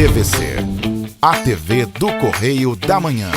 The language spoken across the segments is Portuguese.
TVC, a TV do Correio da Manhã.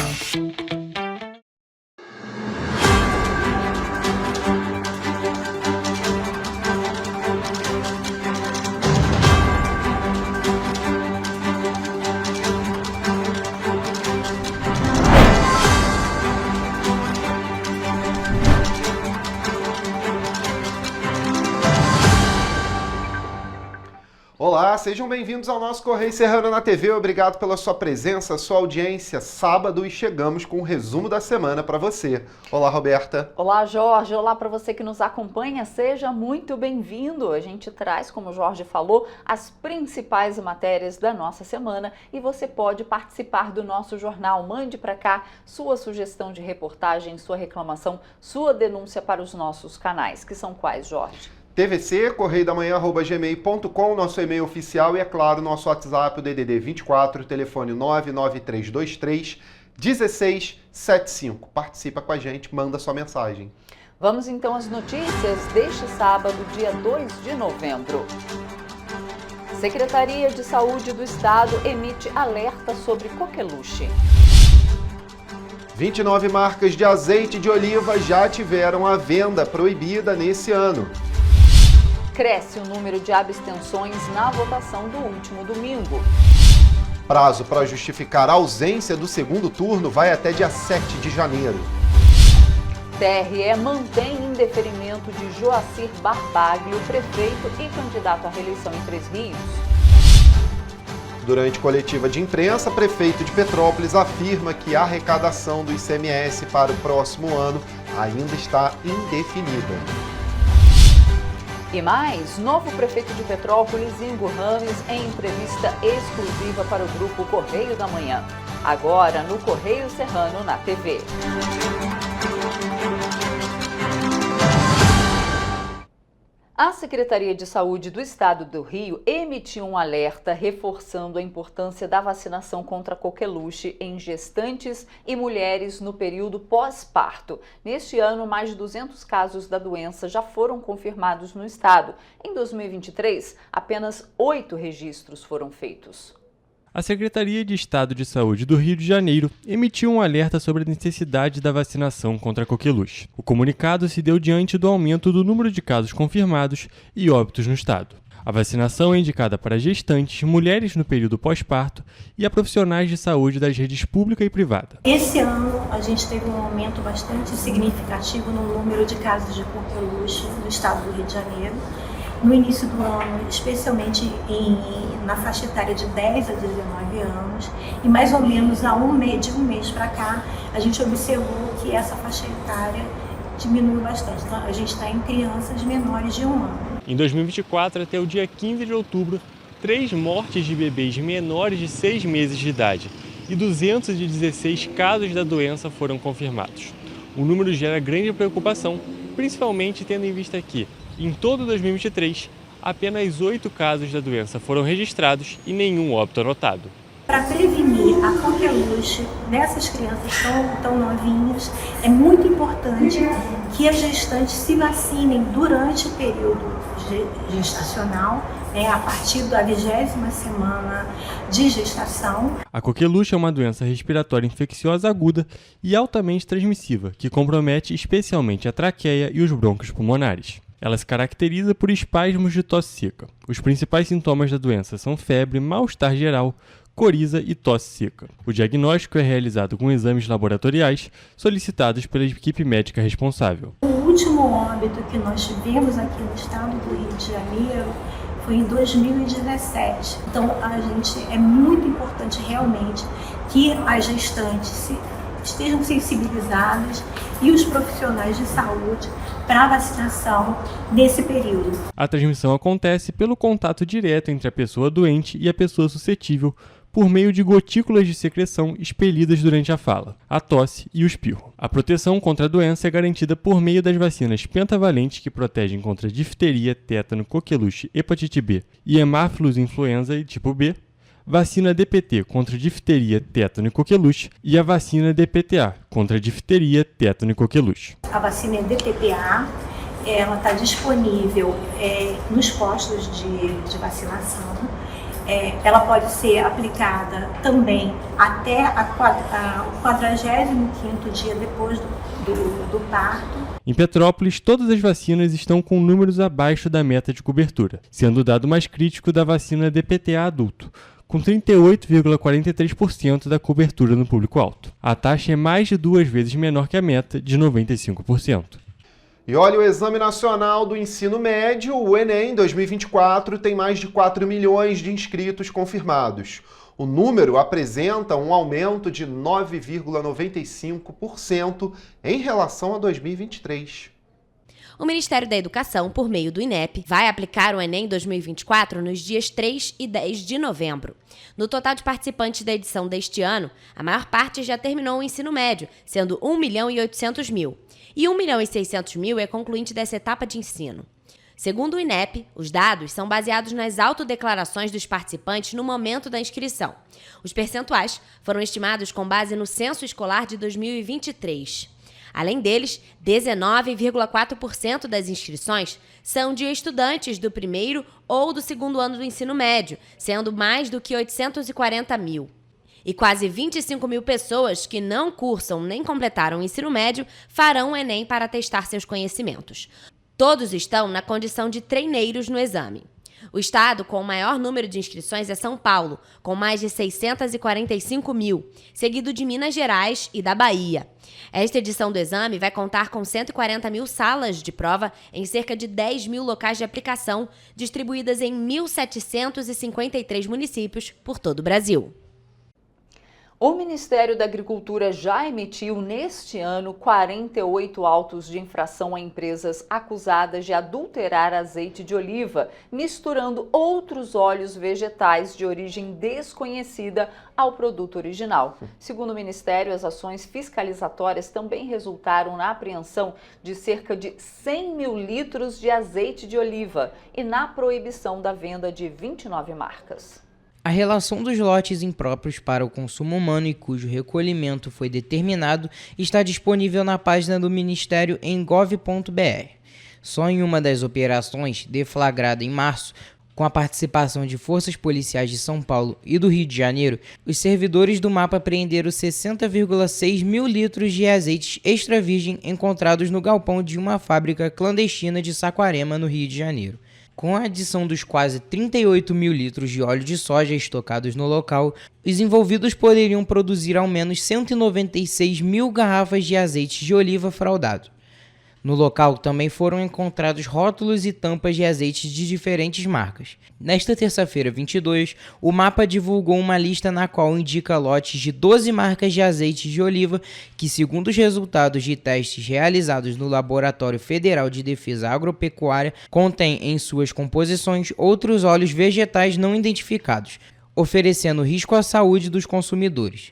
Olá, sejam bem-vindos ao nosso Correio Serrano na TV. Obrigado pela sua presença, sua audiência. Sábado e chegamos com o resumo da semana para você. Olá, Roberta. Olá, Jorge. Olá para você que nos acompanha. Seja muito bem-vindo. A gente traz, como o Jorge falou, as principais matérias da nossa semana e você pode participar do nosso jornal. Mande para cá sua sugestão de reportagem, sua reclamação, sua denúncia para os nossos canais, que são quais, Jorge? TVC, correiodamanhã@gmail.com, nosso e-mail oficial e, é claro, nosso WhatsApp, o DDD 24, telefone 99323 1675. Participa com a gente, manda sua mensagem. Vamos então às notícias deste sábado, dia 2 de novembro. Secretaria de Saúde do Estado emite alerta sobre coqueluche. 29 marcas de azeite de oliva já tiveram a venda proibida nesse ano. Cresce o número de abstenções na votação do último domingo. Prazo para justificar a ausência do segundo turno vai até dia 7 de janeiro. TRE mantém indeferimento de Joacir Barbaglio, prefeito e candidato à reeleição em Três Rios. Durante coletiva de imprensa, prefeito de Petrópolis afirma que a arrecadação do ICMS para o próximo ano ainda está indefinida. E mais, novo prefeito de Petrópolis, Ingo Rames, em entrevista exclusiva para o grupo Correio da Manhã. Agora no Correio Serrano na TV. A Secretaria de Saúde do Estado do Rio emitiu um alerta reforçando a importância da vacinação contra a coqueluche em gestantes e mulheres no período pós-parto. Neste ano, mais de 200 casos da doença já foram confirmados no estado. Em 2023, apenas 8 registros foram feitos. A Secretaria de Estado de Saúde do Rio de Janeiro emitiu um alerta sobre a necessidade da vacinação contra a coqueluche. O comunicado se deu diante do aumento do número de casos confirmados e óbitos no estado. A vacinação é indicada para gestantes, mulheres no período pós-parto e a profissionais de saúde das redes pública e privada. Esse ano a gente teve um aumento bastante significativo no número de casos de coqueluche no estado do Rio de Janeiro. No início do ano, especialmente na faixa etária de 10 a 19 anos, e mais ou menos de um mês para cá, a gente observou que essa faixa etária diminuiu bastante. Então, a gente está em crianças menores de 1 ano. Em 2024, até o dia 15 de outubro, 3 mortes de bebês menores de 6 meses de idade e 216 casos da doença foram confirmados. O número gera grande preocupação, principalmente tendo em vista que, em todo 2023, apenas 8 casos da doença foram registrados e nenhum óbito anotado. Para prevenir a coqueluche nessas crianças tão novinhas, é muito importante que as gestantes se vacinem durante o período gestacional, a partir da 20ª semana de gestação. A coqueluche é uma doença respiratória infecciosa aguda e altamente transmissível, que compromete especialmente a traqueia e os brônquios pulmonares. Ela se caracteriza por espasmos de tosse seca. Os principais sintomas da doença são febre, mal-estar geral, coriza e tosse seca. O diagnóstico é realizado com exames laboratoriais solicitados pela equipe médica responsável. O último óbito que nós tivemos aqui no estado do Rio de Janeiro foi em 2017. Então, é muito importante realmente que as gestantes estejam sensibilizadas e os profissionais de saúde para a vacinação nesse período. A transmissão acontece pelo contato direto entre a pessoa doente e a pessoa suscetível por meio de gotículas de secreção expelidas durante a fala, a tosse e o espirro. A proteção contra a doença é garantida por meio das vacinas pentavalentes que protegem contra difteria, tétano, coqueluche, hepatite B e hemáfilos influenza tipo B, vacina DPT contra difteria, tétano e coqueluche e a vacina DPTA contra difteria, tétano e coqueluche. A vacina DPTA, ela está disponível nos postos de vacinação. ela pode ser aplicada também até o 45º dia depois do parto. Em Petrópolis, todas as vacinas estão com números abaixo da meta de cobertura, sendo o dado mais crítico da vacina DPT-A adulto, com 38,43% da cobertura no público-alto. A taxa é mais de 2 vezes menor que a meta, de 95%. E olha, o Exame Nacional do Ensino Médio, o Enem 2024, tem mais de 4 milhões de inscritos confirmados. O número apresenta um aumento de 9,95% em relação a 2023. O Ministério da Educação, por meio do INEP, vai aplicar o Enem 2024 nos dias 3 e 10 de novembro. No total de participantes da edição deste ano, a maior parte já terminou o ensino médio, sendo 1.800.000. E 1.600.000 é concluinte dessa etapa de ensino. Segundo o INEP, os dados são baseados nas autodeclarações dos participantes no momento da inscrição. Os percentuais foram estimados com base no censo escolar de 2023. Além deles, 19,4% das inscrições são de estudantes do primeiro ou do segundo ano do ensino médio, sendo mais do que 840.000. E quase 25.000 pessoas que não cursam nem completaram o ensino médio farão o Enem para testar seus conhecimentos. Todos estão na condição de treineiros no exame. O estado com o maior número de inscrições é São Paulo, com mais de 645.000, seguido de Minas Gerais e da Bahia. Esta edição do exame vai contar com 140.000 salas de prova em cerca de 10.000 locais de aplicação, distribuídas em 1.753 municípios por todo o Brasil. O Ministério da Agricultura já emitiu neste ano 48 autos de infração a empresas acusadas de adulterar azeite de oliva, misturando outros óleos vegetais de origem desconhecida ao produto original. Segundo o Ministério, as ações fiscalizatórias também resultaram na apreensão de cerca de 100.000 litros de azeite de oliva e na proibição da venda de 29 marcas. A relação dos lotes impróprios para o consumo humano e cujo recolhimento foi determinado está disponível na página do Ministério em gov.br. Só em uma das operações, deflagrada em março, com a participação de forças policiais de São Paulo e do Rio de Janeiro, os servidores do MAPA apreenderam 60,6 mil litros de azeites extra virgem encontrados no galpão de uma fábrica clandestina de Saquarema, no Rio de Janeiro. Com a adição dos quase 38 mil litros de óleo de soja estocados no local, os envolvidos poderiam produzir ao menos 196 mil garrafas de azeite de oliva fraudado. No local também foram encontrados rótulos e tampas de azeites de diferentes marcas. Nesta terça-feira, 22, o MAPA divulgou uma lista na qual indica lotes de 12 marcas de azeite de oliva que, segundo os resultados de testes realizados no Laboratório Federal de Defesa Agropecuária, contém em suas composições outros óleos vegetais não identificados, oferecendo risco à saúde dos consumidores.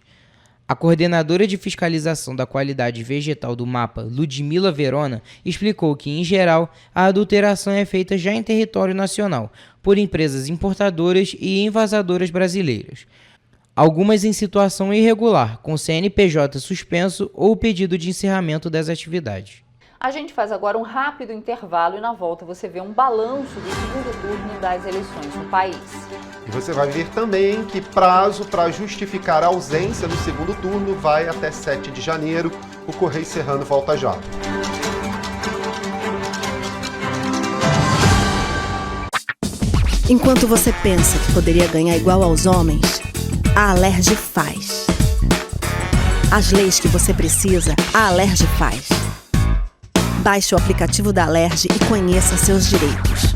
A coordenadora de fiscalização da qualidade vegetal do MAPA, Ludmila Verona, explicou que, em geral, a adulteração é feita já em território nacional, por empresas importadoras e envasadoras brasileiras. Algumas em situação irregular, com CNPJ suspenso ou pedido de encerramento das atividades. A gente faz agora um rápido intervalo e na volta você vê um balanço do segundo turno das eleições no país. E você vai ver também que prazo para justificar a ausência no segundo turno vai até 7 de janeiro. O Correio Serrano volta já. Enquanto você pensa que poderia ganhar igual aos homens, a Alerj faz. As leis que você precisa, a Alerj faz. Baixe o aplicativo da Alerj e conheça seus direitos.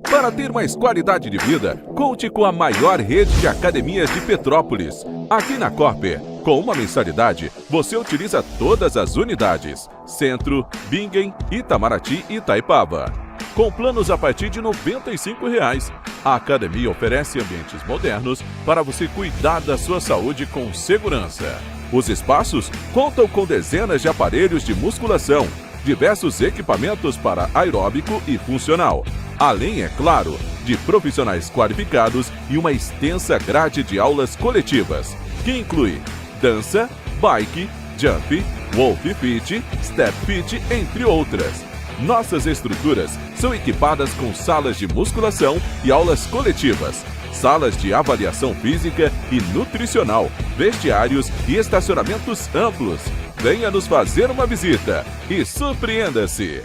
Para ter mais qualidade de vida, conte com a maior rede de academias de Petrópolis. Aqui na Corper, com uma mensalidade, você utiliza todas as unidades: Centro, Bingen, Itamaraty e Itaipava. Com planos a partir de R$ 95,00. A academia oferece ambientes modernos para você cuidar da sua saúde com segurança. Os espaços contam com dezenas de aparelhos de musculação, diversos equipamentos para aeróbico e funcional, além, é claro, de profissionais qualificados e uma extensa grade de aulas coletivas, que inclui dança, bike, jump, wolf fit, step fit, entre outras. Nossas estruturas São equipadas com salas de musculação e aulas coletivas, salas de avaliação física e nutricional, vestiários e estacionamentos amplos. Venha nos fazer uma visita e surpreenda-se!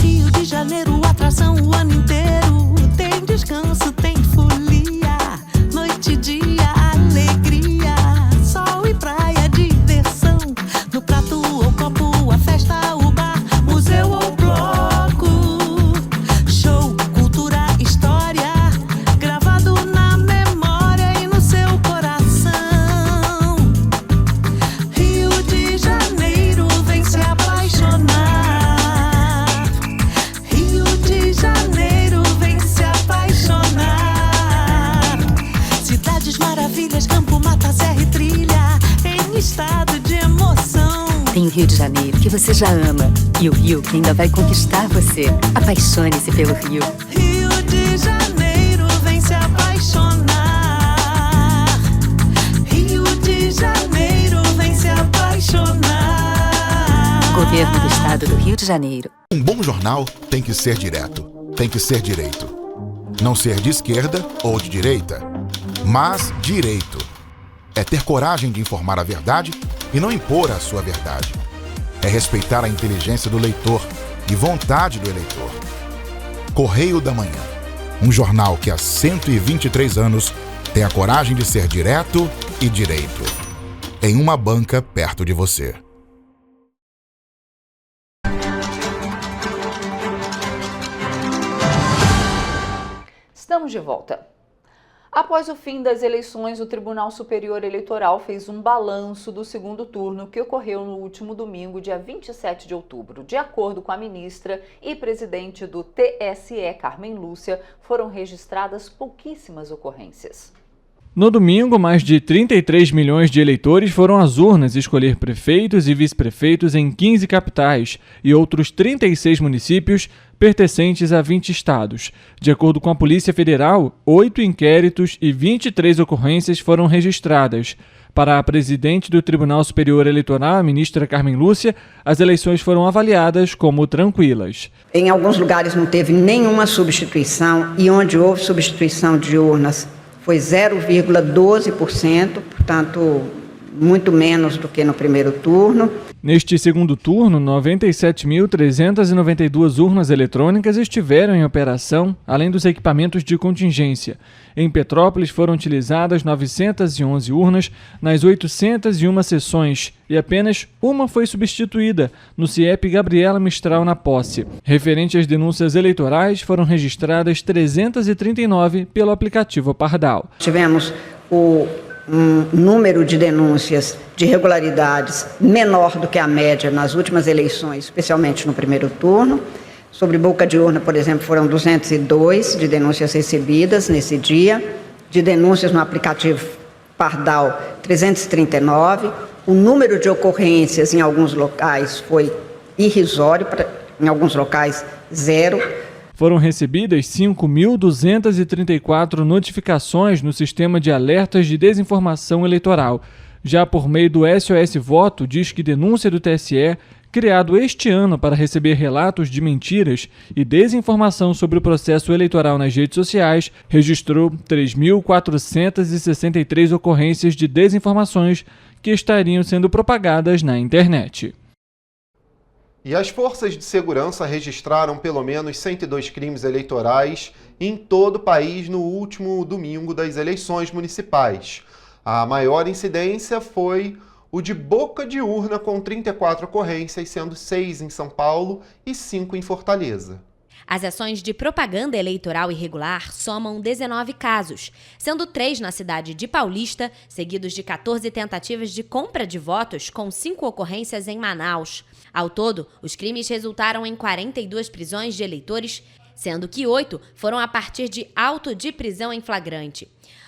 Rio de Janeiro, atração o ano inteiro. Tem descanso, tem folia, noite e dia, alegria, sol e praia, diversão. No prato ou copo, a festa, o bar, museu ou bloco. Show, cultura, história, gravado na memória e no seu coração. Rio de Janeiro, vem se apaixonar. Rio de Janeiro, vem se apaixonar. Cidades maravilhas, campo, mata, serra e trilha, em estado de emoção. Tem o Rio de Janeiro, que você já ama, e o Rio que ainda vai conquistar você. Apaixone-se pelo Rio. Rio de Janeiro, vem se apaixonar. Rio de Janeiro, vem se apaixonar. Governo do Estado do Rio de Janeiro. Um bom jornal tem que ser direto, tem que ser direito. Não ser de esquerda ou de direita, mas direito. É ter coragem de informar a verdade e não impor a sua verdade. É respeitar a inteligência do leitor e vontade do eleitor. Correio da Manhã, um jornal que há 123 anos tem a coragem de ser direto e direito. Em uma banca perto de você. Estamos de volta. Após o fim das eleições, o Tribunal Superior Eleitoral fez um balanço do segundo turno que ocorreu no último domingo, dia 27 de outubro. De acordo com a ministra e presidente do TSE, Carmen Lúcia, foram registradas pouquíssimas ocorrências. No domingo, mais de 33 milhões de eleitores foram às urnas escolher prefeitos e vice-prefeitos em 15 capitais e outros 36 municípios pertencentes a 20 estados. De acordo com a Polícia Federal, 8 inquéritos e 23 ocorrências foram registradas. Para a presidente do Tribunal Superior Eleitoral, a ministra Carmen Lúcia, as eleições foram avaliadas como tranquilas. Em alguns lugares não teve nenhuma substituição e onde houve substituição de urnas foi 0,12%, portanto, muito menos do que no primeiro turno. Neste segundo turno, 97.392 urnas eletrônicas estiveram em operação, além dos equipamentos de contingência. Em Petrópolis foram utilizadas 911 urnas nas 801 sessões e apenas uma foi substituída, no CIEP Gabriela Mistral na posse. Referente às denúncias eleitorais, foram registradas 339 pelo aplicativo Pardal. Tivemos um número de denúncias de irregularidades menor do que a média nas últimas eleições, especialmente no primeiro turno. Sobre boca de urna, por exemplo, foram 202 de denúncias recebidas nesse dia, de denúncias no aplicativo Pardal, 339. O número de ocorrências em alguns locais foi irrisório, em alguns locais, 0. Foram recebidas 5.234 notificações no sistema de alertas de desinformação eleitoral. Já por meio do SOS Voto, diz que denúncia do TSE, criado este ano para receber relatos de mentiras e desinformação sobre o processo eleitoral nas redes sociais, registrou 3.463 ocorrências de desinformações que estariam sendo propagadas na internet. E as forças de segurança registraram pelo menos 102 crimes eleitorais em todo o país no último domingo das eleições municipais. A maior incidência foi o de boca de urna, com 34 ocorrências, sendo 6 em São Paulo e 5 em Fortaleza. As ações de propaganda eleitoral irregular somam 19 casos, sendo 3 na cidade de Paulista, seguidos de 14 tentativas de compra de votos, com 5 ocorrências em Manaus. Ao todo, os crimes resultaram em 42 prisões de eleitores, sendo que 8 foram a partir de auto de prisão em flagrante.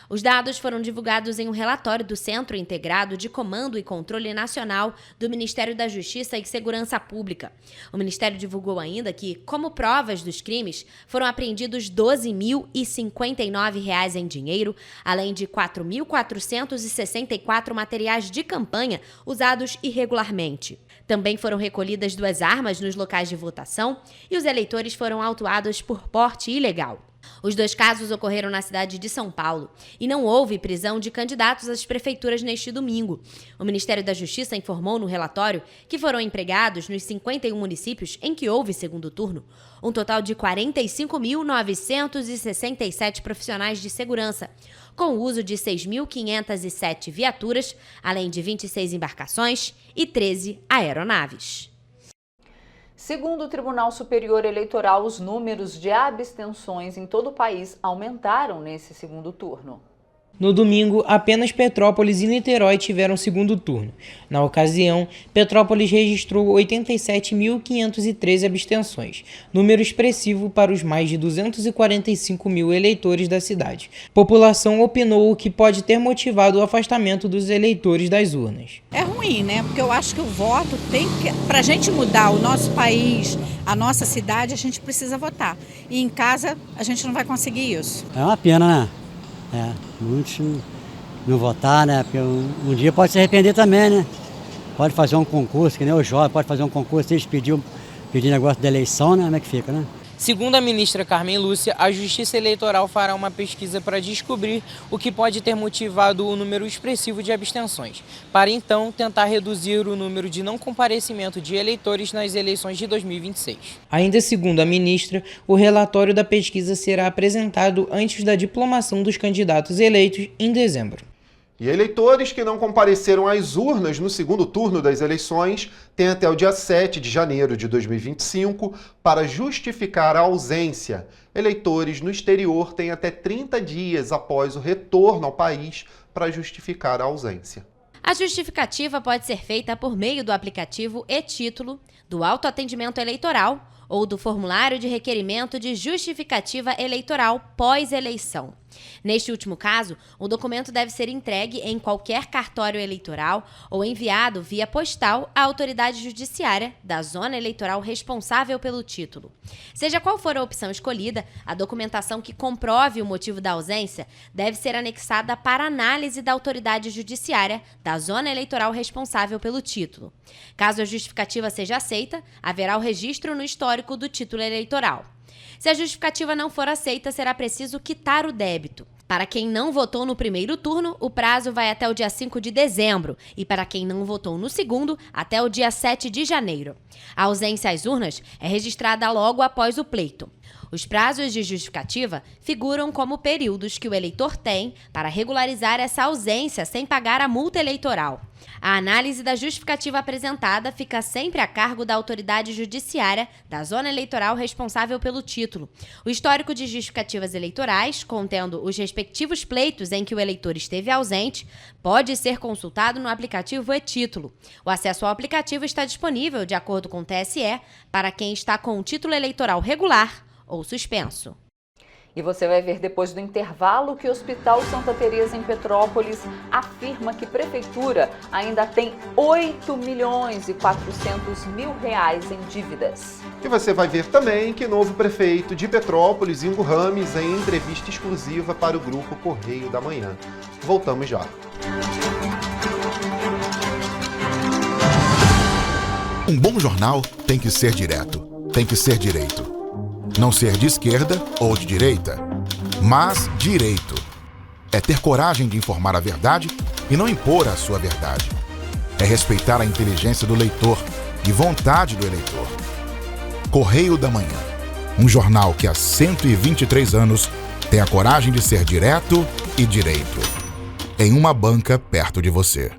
Os dados foram divulgados em um relatório do Centro Integrado de Comando e Controle Nacional do Ministério da Justiça e Segurança Pública. O Ministério divulgou ainda que, como provas dos crimes, foram apreendidos R$ 12.059 em dinheiro, além de 4.464 materiais de campanha usados irregularmente. Também foram recolhidas 2 armas nos locais de votação e os eleitores foram autuados por porte ilegal. Os 2 casos ocorreram na cidade de São Paulo e não houve prisão de candidatos às prefeituras neste domingo. O Ministério da Justiça informou no relatório que foram empregados nos 51 municípios em que houve segundo turno um total de 45.967 profissionais de segurança, com o uso de 6.507 viaturas, além de 26 embarcações e 13 aeronaves. Segundo o Tribunal Superior Eleitoral, os números de abstenções em todo o país aumentaram nesse segundo turno. No domingo, apenas Petrópolis e Niterói tiveram segundo turno. Na ocasião, Petrópolis registrou 87.513 abstenções, número expressivo para os mais de 245 mil eleitores da cidade. População opinou o que pode ter motivado o afastamento dos eleitores das urnas. É ruim, né? Porque eu acho que o voto tem que... Para a gente mudar o nosso país, a nossa cidade, a gente precisa votar. E em casa, a gente não vai conseguir isso. É uma pena, né? Muitos não votar, né? Porque um dia pode se arrepender também, né? Pode fazer um concurso, que nem o jovem, pode fazer um concurso, eles pedir negócio da eleição, né? Como é que fica, né? Segundo a ministra Carmen Lúcia, a Justiça Eleitoral fará uma pesquisa para descobrir o que pode ter motivado o número expressivo de abstenções, para então tentar reduzir o número de não comparecimento de eleitores nas eleições de 2026. Ainda segundo a ministra, o relatório da pesquisa será apresentado antes da diplomação dos candidatos eleitos em dezembro. E eleitores que não compareceram às urnas no segundo turno das eleições têm até o dia 7 de janeiro de 2025 para justificar a ausência. Eleitores no exterior têm até 30 dias após o retorno ao país para justificar a ausência. A justificativa pode ser feita por meio do aplicativo e-Título, do autoatendimento eleitoral ou do formulário de requerimento de justificativa eleitoral pós-eleição. Neste último caso, o documento deve ser entregue em qualquer cartório eleitoral ou enviado via postal à autoridade judiciária da zona eleitoral responsável pelo título. Seja qual for a opção escolhida, a documentação que comprove o motivo da ausência deve ser anexada para análise da autoridade judiciária da zona eleitoral responsável pelo título. Caso a justificativa seja aceita, haverá o registro no histórico do título eleitoral. Se a justificativa não for aceita, será preciso quitar o débito. Para quem não votou no primeiro turno, o prazo vai até o dia 5 de dezembro e para quem não votou no segundo, até o dia 7 de janeiro. A ausência às urnas é registrada logo após o pleito. Os prazos de justificativa figuram como períodos que o eleitor tem para regularizar essa ausência sem pagar a multa eleitoral. A análise da justificativa apresentada fica sempre a cargo da autoridade judiciária da zona eleitoral responsável pelo título. O histórico de justificativas eleitorais, contendo os respectivos pleitos em que o eleitor esteve ausente, pode ser consultado no aplicativo e-Título. O acesso ao aplicativo está disponível, de acordo com o TSE, para quem está com o título eleitoral regular ou suspenso. E você vai ver depois do intervalo que o Hospital Santa Teresa em Petrópolis afirma que a prefeitura ainda tem 8.400.000 em dívidas. E você vai ver também que novo prefeito de Petrópolis, Ingo Rames, em entrevista exclusiva para o grupo Correio da Manhã. Voltamos já. Um bom jornal tem que ser direto, tem que ser direito. Não ser de esquerda ou de direita, mas direito. É ter coragem de informar a verdade e não impor a sua verdade. É respeitar a inteligência do leitor e vontade do eleitor. Correio da Manhã, um jornal que há 123 anos tem a coragem de ser direto e direito. Em uma banca perto de você.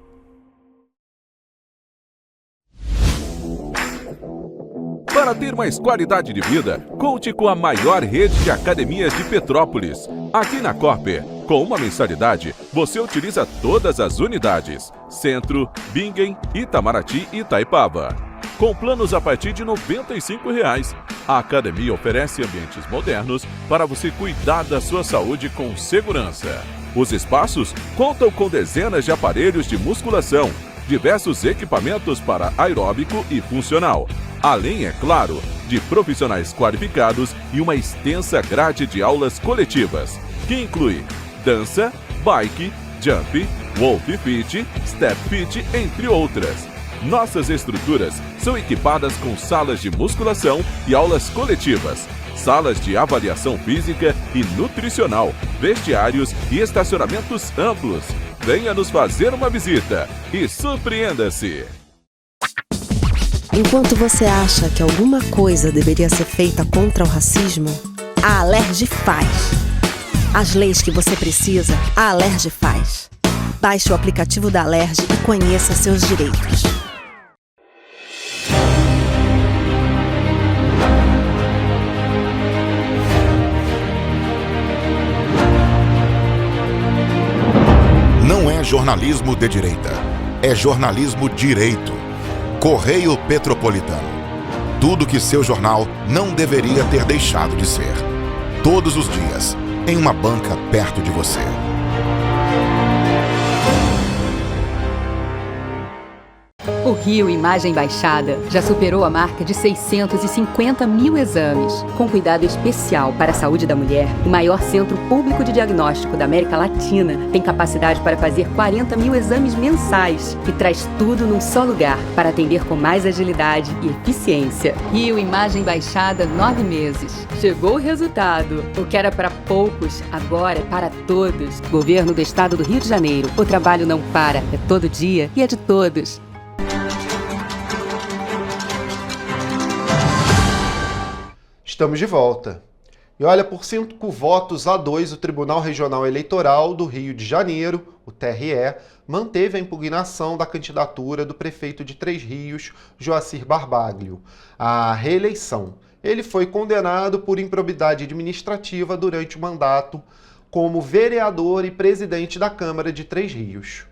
Para ter mais qualidade de vida, conte com a maior rede de academias de Petrópolis. Aqui na Corper, com uma mensalidade, você utiliza todas as unidades: Centro, Bingen, Itamaraty e Itaipava. com planos a partir de R$ 95,00. A academia oferece ambientes modernos para você cuidar da sua saúde com segurança. Os espaços contam com dezenas de aparelhos de musculação, diversos equipamentos para aeróbico e funcional, além, é claro, de profissionais qualificados e uma extensa grade de aulas coletivas, que inclui dança, bike, jump, wolf fit, step fit, entre outras. Nossas estruturas são equipadas com salas de musculação e aulas coletivas, salas de avaliação física e nutricional, vestiários e estacionamentos amplos. Venha nos fazer uma visita e surpreenda-se! Enquanto você acha que alguma coisa deveria ser feita contra o racismo, a Alerj faz. As leis que você precisa, a Alerj faz. Baixe o aplicativo da Alerj e conheça seus direitos. Não é jornalismo de direita, é jornalismo direito. Correio Petropolitano. Tudo que seu jornal não deveria ter deixado de ser. Todos os dias, em uma banca perto de você. O Rio Imagem Baixada já superou a marca de 650 mil exames. Com cuidado especial para a saúde da mulher, o maior centro público de diagnóstico da América Latina tem capacidade para fazer 40 mil exames mensais e traz tudo num só lugar para atender com mais agilidade e eficiência. Rio Imagem Baixada, 9 meses. Chegou o resultado. O que era para poucos, agora é para todos. Governo do Estado do Rio de Janeiro. O trabalho não para, é todo dia e é de todos. Estamos de volta. E olha, por 5 votos a 2, o Tribunal Regional Eleitoral do Rio de Janeiro, o TRE, manteve a impugnação da candidatura do prefeito de Três Rios, Joacir Barbaglio, à reeleição. Ele foi condenado por improbidade administrativa durante o mandato como vereador e presidente da Câmara de Três Rios.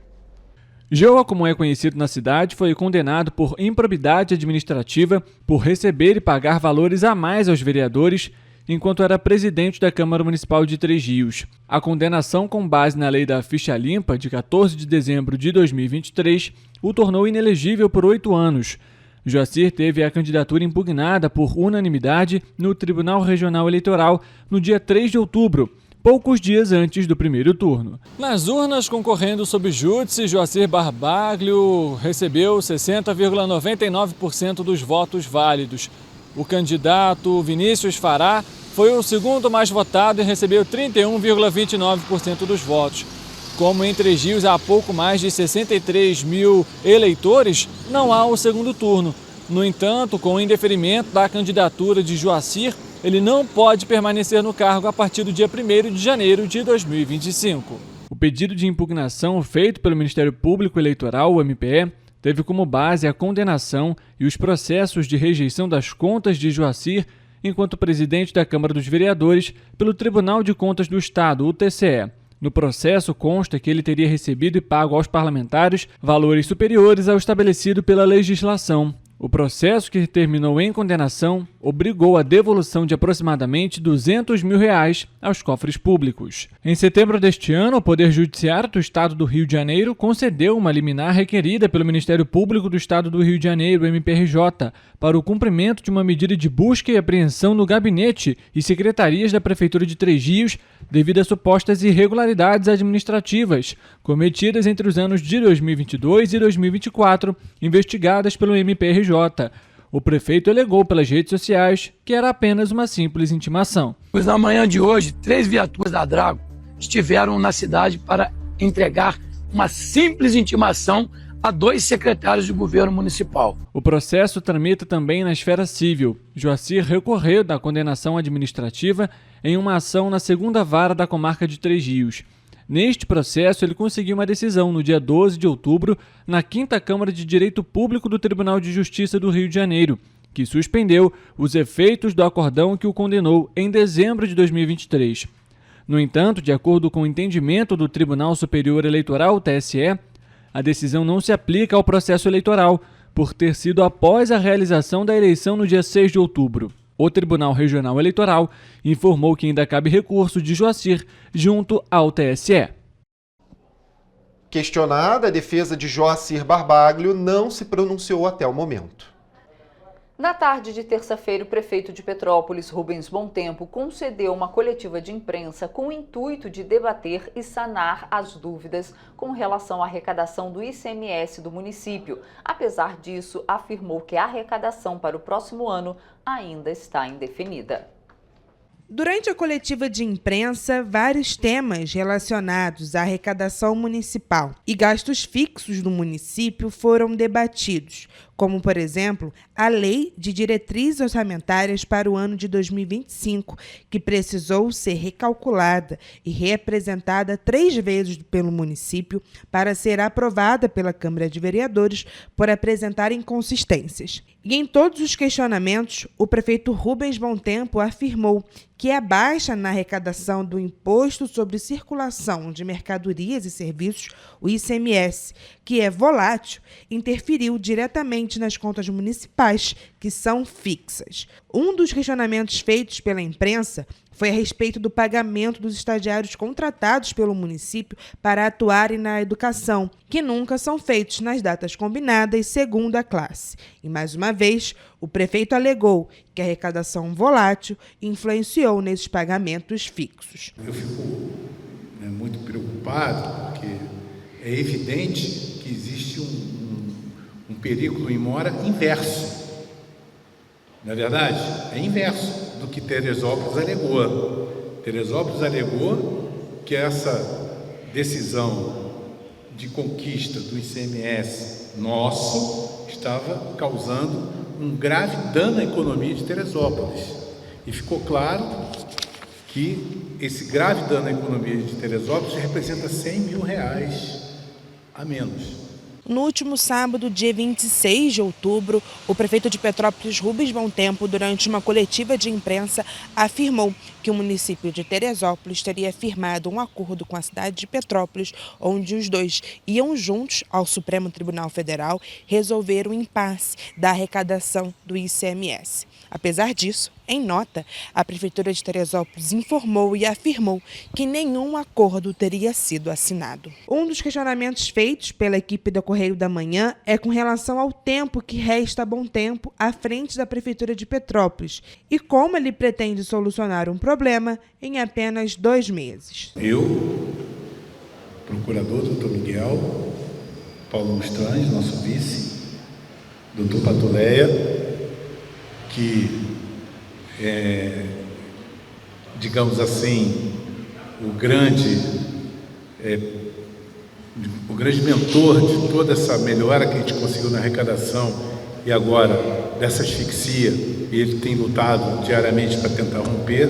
Joa, como é conhecido na cidade, foi condenado por improbidade administrativa por receber e pagar valores a mais aos vereadores enquanto era presidente da Câmara Municipal de Três Rios. A condenação, com base na lei da Ficha Limpa, de 14 de dezembro de 2023, o tornou inelegível por 8 anos. Joacir teve a candidatura impugnada por unanimidade no Tribunal Regional Eleitoral no dia 3 de outubro, poucos dias antes do primeiro turno. Nas urnas, concorrendo sob júdice, Joacir Barbaglio recebeu 60,99% dos votos válidos. O candidato Vinícius Fará foi o segundo mais votado e recebeu 31,29% dos votos. Como em Três Rios há pouco mais de 63 mil eleitores, não há o segundo turno. No entanto, com o indeferimento da candidatura de Joacir, ele não pode permanecer no cargo a partir do dia 1º de janeiro de 2025. O pedido de impugnação feito pelo Ministério Público Eleitoral, o MPE, teve como base a condenação e os processos de rejeição das contas de Joacir enquanto presidente da Câmara dos Vereadores pelo Tribunal de Contas do Estado, o TCE. No processo consta que ele teria recebido e pago aos parlamentares valores superiores ao estabelecido pela legislação. O processo, que terminou em condenação, obrigou a devolução de aproximadamente R$200 mil aos cofres públicos. Em setembro deste ano, o Poder Judiciário do Estado do Rio de Janeiro concedeu uma liminar requerida pelo Ministério Público do Estado do Rio de Janeiro, MPRJ, para o cumprimento de uma medida de busca e apreensão no gabinete e secretarias da Prefeitura de Três Rios devido a supostas irregularidades administrativas cometidas entre os anos de 2022 e 2024, investigadas pelo MPRJ. O prefeito alegou pelas redes sociais que era apenas uma simples intimação. Pois na manhã de hoje, 3 viaturas da Drago estiveram na cidade para entregar uma simples intimação a 2 secretários de governo municipal. O processo tramita também na esfera civil. Joacir recorreu da condenação administrativa em uma ação na 2ª Vara da Comarca de Três Rios. Neste processo, ele conseguiu uma decisão no dia 12 de outubro na 5ª Câmara de Direito Público do Tribunal de Justiça do Rio de Janeiro, que suspendeu os efeitos do acordão que o condenou em dezembro de 2023. No entanto, de acordo com o entendimento do Tribunal Superior Eleitoral, TSE, a decisão não se aplica ao processo eleitoral, por ter sido após a realização da eleição no dia 6 de outubro. O Tribunal Regional Eleitoral informou que ainda cabe recurso de Joacir junto ao TSE. Questionada, a defesa de Joacir Barbaglio não se pronunciou até o momento. Na tarde de terça-feira, o prefeito de Petrópolis, Rubens Bontempo, concedeu uma coletiva de imprensa com o intuito de debater e sanar as dúvidas com relação à arrecadação do ICMS do município. Apesar disso, afirmou que a arrecadação para o próximo ano ainda está indefinida. Durante a coletiva de imprensa, vários temas relacionados à arrecadação municipal e gastos fixos do município foram debatidos, como, por exemplo, a Lei de Diretrizes Orçamentárias para o ano de 2025, que precisou ser recalculada e reapresentada 3 vezes pelo município para ser aprovada pela Câmara de Vereadores por apresentar inconsistências. E em todos os questionamentos, o prefeito Rubens Bontempo afirmou que a baixa na arrecadação do Imposto sobre Circulação de Mercadorias e Serviços, o ICMS, que é volátil, interferiu diretamente nas contas municipais, que são fixas. Um dos questionamentos feitos pela imprensa foi a respeito do pagamento dos estagiários contratados pelo município para atuarem na educação, que nunca são feitos nas datas combinadas, segundo a classe. E, mais uma vez, o prefeito alegou que a arrecadação volátil influenciou nesses pagamentos fixos. Eu fico muito preocupado, porque é evidente que existe um perigo em mora inverso. Na verdade, é inverso do que Teresópolis alegou. Teresópolis alegou que essa decisão de conquista do ICMS nosso estava causando um grave dano à economia de Teresópolis. E ficou claro que esse grave dano à economia de Teresópolis representa R$100 mil a menos. No último sábado, dia 26 de outubro, o prefeito de Petrópolis, Rubens Bontempo, durante uma coletiva de imprensa, afirmou que o município de Teresópolis teria firmado um acordo com a cidade de Petrópolis, onde os dois iam juntos ao Supremo Tribunal Federal resolver o impasse da arrecadação do ICMS. Apesar disso, em nota, a Prefeitura de Teresópolis informou e afirmou que nenhum acordo teria sido assinado. Um dos questionamentos feitos pela equipe do Correio da Manhã é com relação ao tempo que resta a Bontempo à frente da Prefeitura de Petrópolis e como ele pretende solucionar um problema em apenas 2 meses. Eu, procurador doutor Miguel, Paulo Mustrange, nosso vice, doutor Patuleia, que digamos assim, o grande mentor de toda essa melhora que a gente conseguiu na arrecadação e agora dessa asfixia, ele tem lutado diariamente para tentar romper,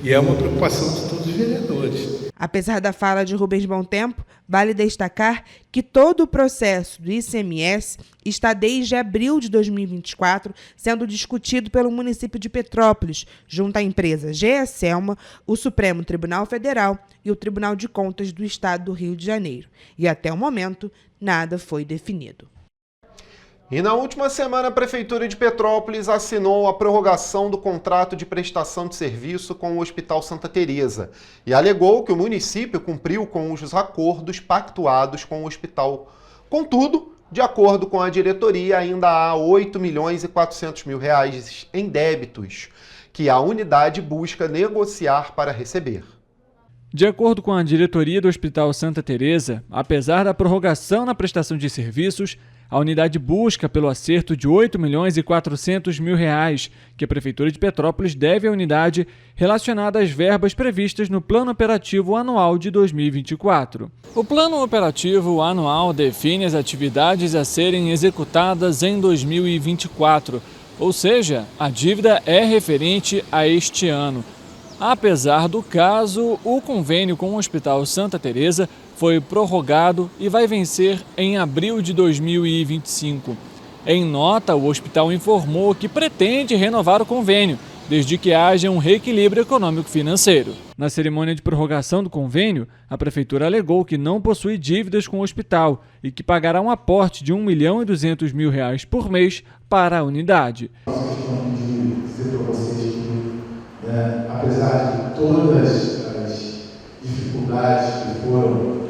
e é uma preocupação de todos os vereadores. Apesar da fala de Rubens Bontempo, vale destacar que todo o processo do ICMS está desde abril de 2024 sendo discutido pelo município de Petrópolis, junto à empresa GESELMA, o Supremo Tribunal Federal e o Tribunal de Contas do Estado do Rio de Janeiro. E até o momento, nada foi definido. E na última semana, a Prefeitura de Petrópolis assinou a prorrogação do contrato de prestação de serviço com o Hospital Santa Teresa e alegou que o município cumpriu com os acordos pactuados com o hospital. Contudo, de acordo com a diretoria, ainda há R$8 milhões e 400 mil em débitos, que a unidade busca negociar para receber. De acordo com a diretoria do Hospital Santa Teresa, apesar da prorrogação na prestação de serviços, a unidade busca pelo acerto de R$8 milhões e 400 mil que a Prefeitura de Petrópolis deve à unidade relacionada às verbas previstas no Plano Operativo Anual de 2024. O Plano Operativo Anual define as atividades a serem executadas em 2024, ou seja, a dívida é referente a este ano. Apesar do caso, o convênio com o Hospital Santa Teresa foi prorrogado e vai vencer em abril de 2025. Em nota, o hospital informou que pretende renovar o convênio, desde que haja um reequilíbrio econômico-financeiro. Na cerimônia de prorrogação do convênio, a Prefeitura alegou que não possui dívidas com o hospital e que pagará um aporte de R$ 1.200.000 por mês para a unidade. Apesar de todas as dificuldades que foram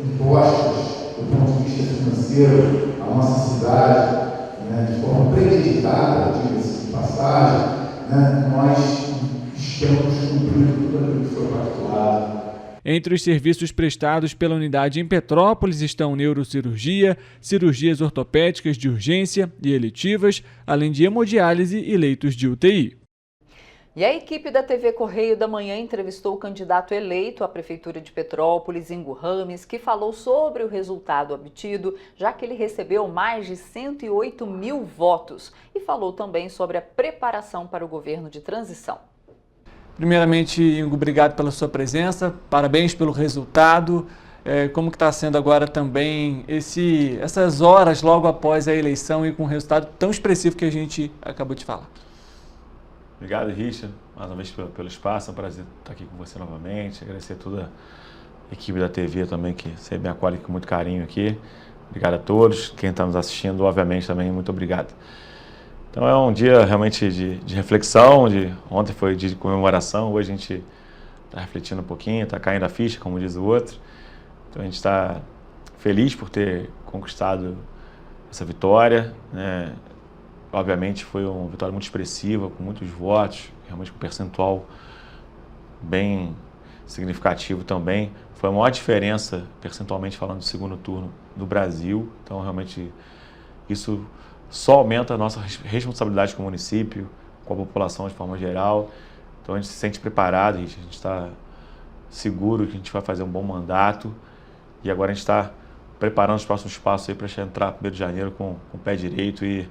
impostas do ponto de vista financeiro à nossa cidade, de forma premeditada, diga-se de passagem, nós estamos cumprindo tudo aquilo que foi pactuado. Entre os serviços prestados pela unidade em Petrópolis estão neurocirurgia, cirurgias ortopédicas de urgência e eletivas, além de hemodiálise e leitos de UTI. E a equipe da TV Correio da Manhã entrevistou o candidato eleito à Prefeitura de Petrópolis, Ingo Rames, que falou sobre o resultado obtido, já que ele recebeu mais de 108 mil votos, e falou também sobre a preparação para o governo de transição. Primeiramente, Ingo, obrigado pela sua presença, parabéns pelo resultado. Como que está sendo agora também essas horas logo após a eleição e com um resultado tão expressivo que a gente acabou de falar? Obrigado, Richard, mais uma vez pelo espaço, é um prazer estar aqui com você novamente, agradecer a toda a equipe da TV também, que sempre me acolhe com muito carinho aqui. Obrigado a todos, quem está nos assistindo, obviamente também, muito obrigado. Então é um dia realmente de reflexão, ontem foi dia de comemoração, hoje a gente está refletindo um pouquinho, está caindo a ficha, como diz o outro. Então a gente está feliz por ter conquistado essa vitória, né? Obviamente foi uma vitória muito expressiva, com muitos votos, realmente com um percentual bem significativo também. Foi a maior diferença, percentualmente falando, do segundo turno do Brasil. Então, realmente, isso só aumenta a nossa responsabilidade com o município, com a população de forma geral. Então, a gente se sente preparado, a gente está seguro que a gente vai fazer um bom mandato. E agora a gente está preparando os próximos passos aí para entrar 1º de janeiro com o pé direito e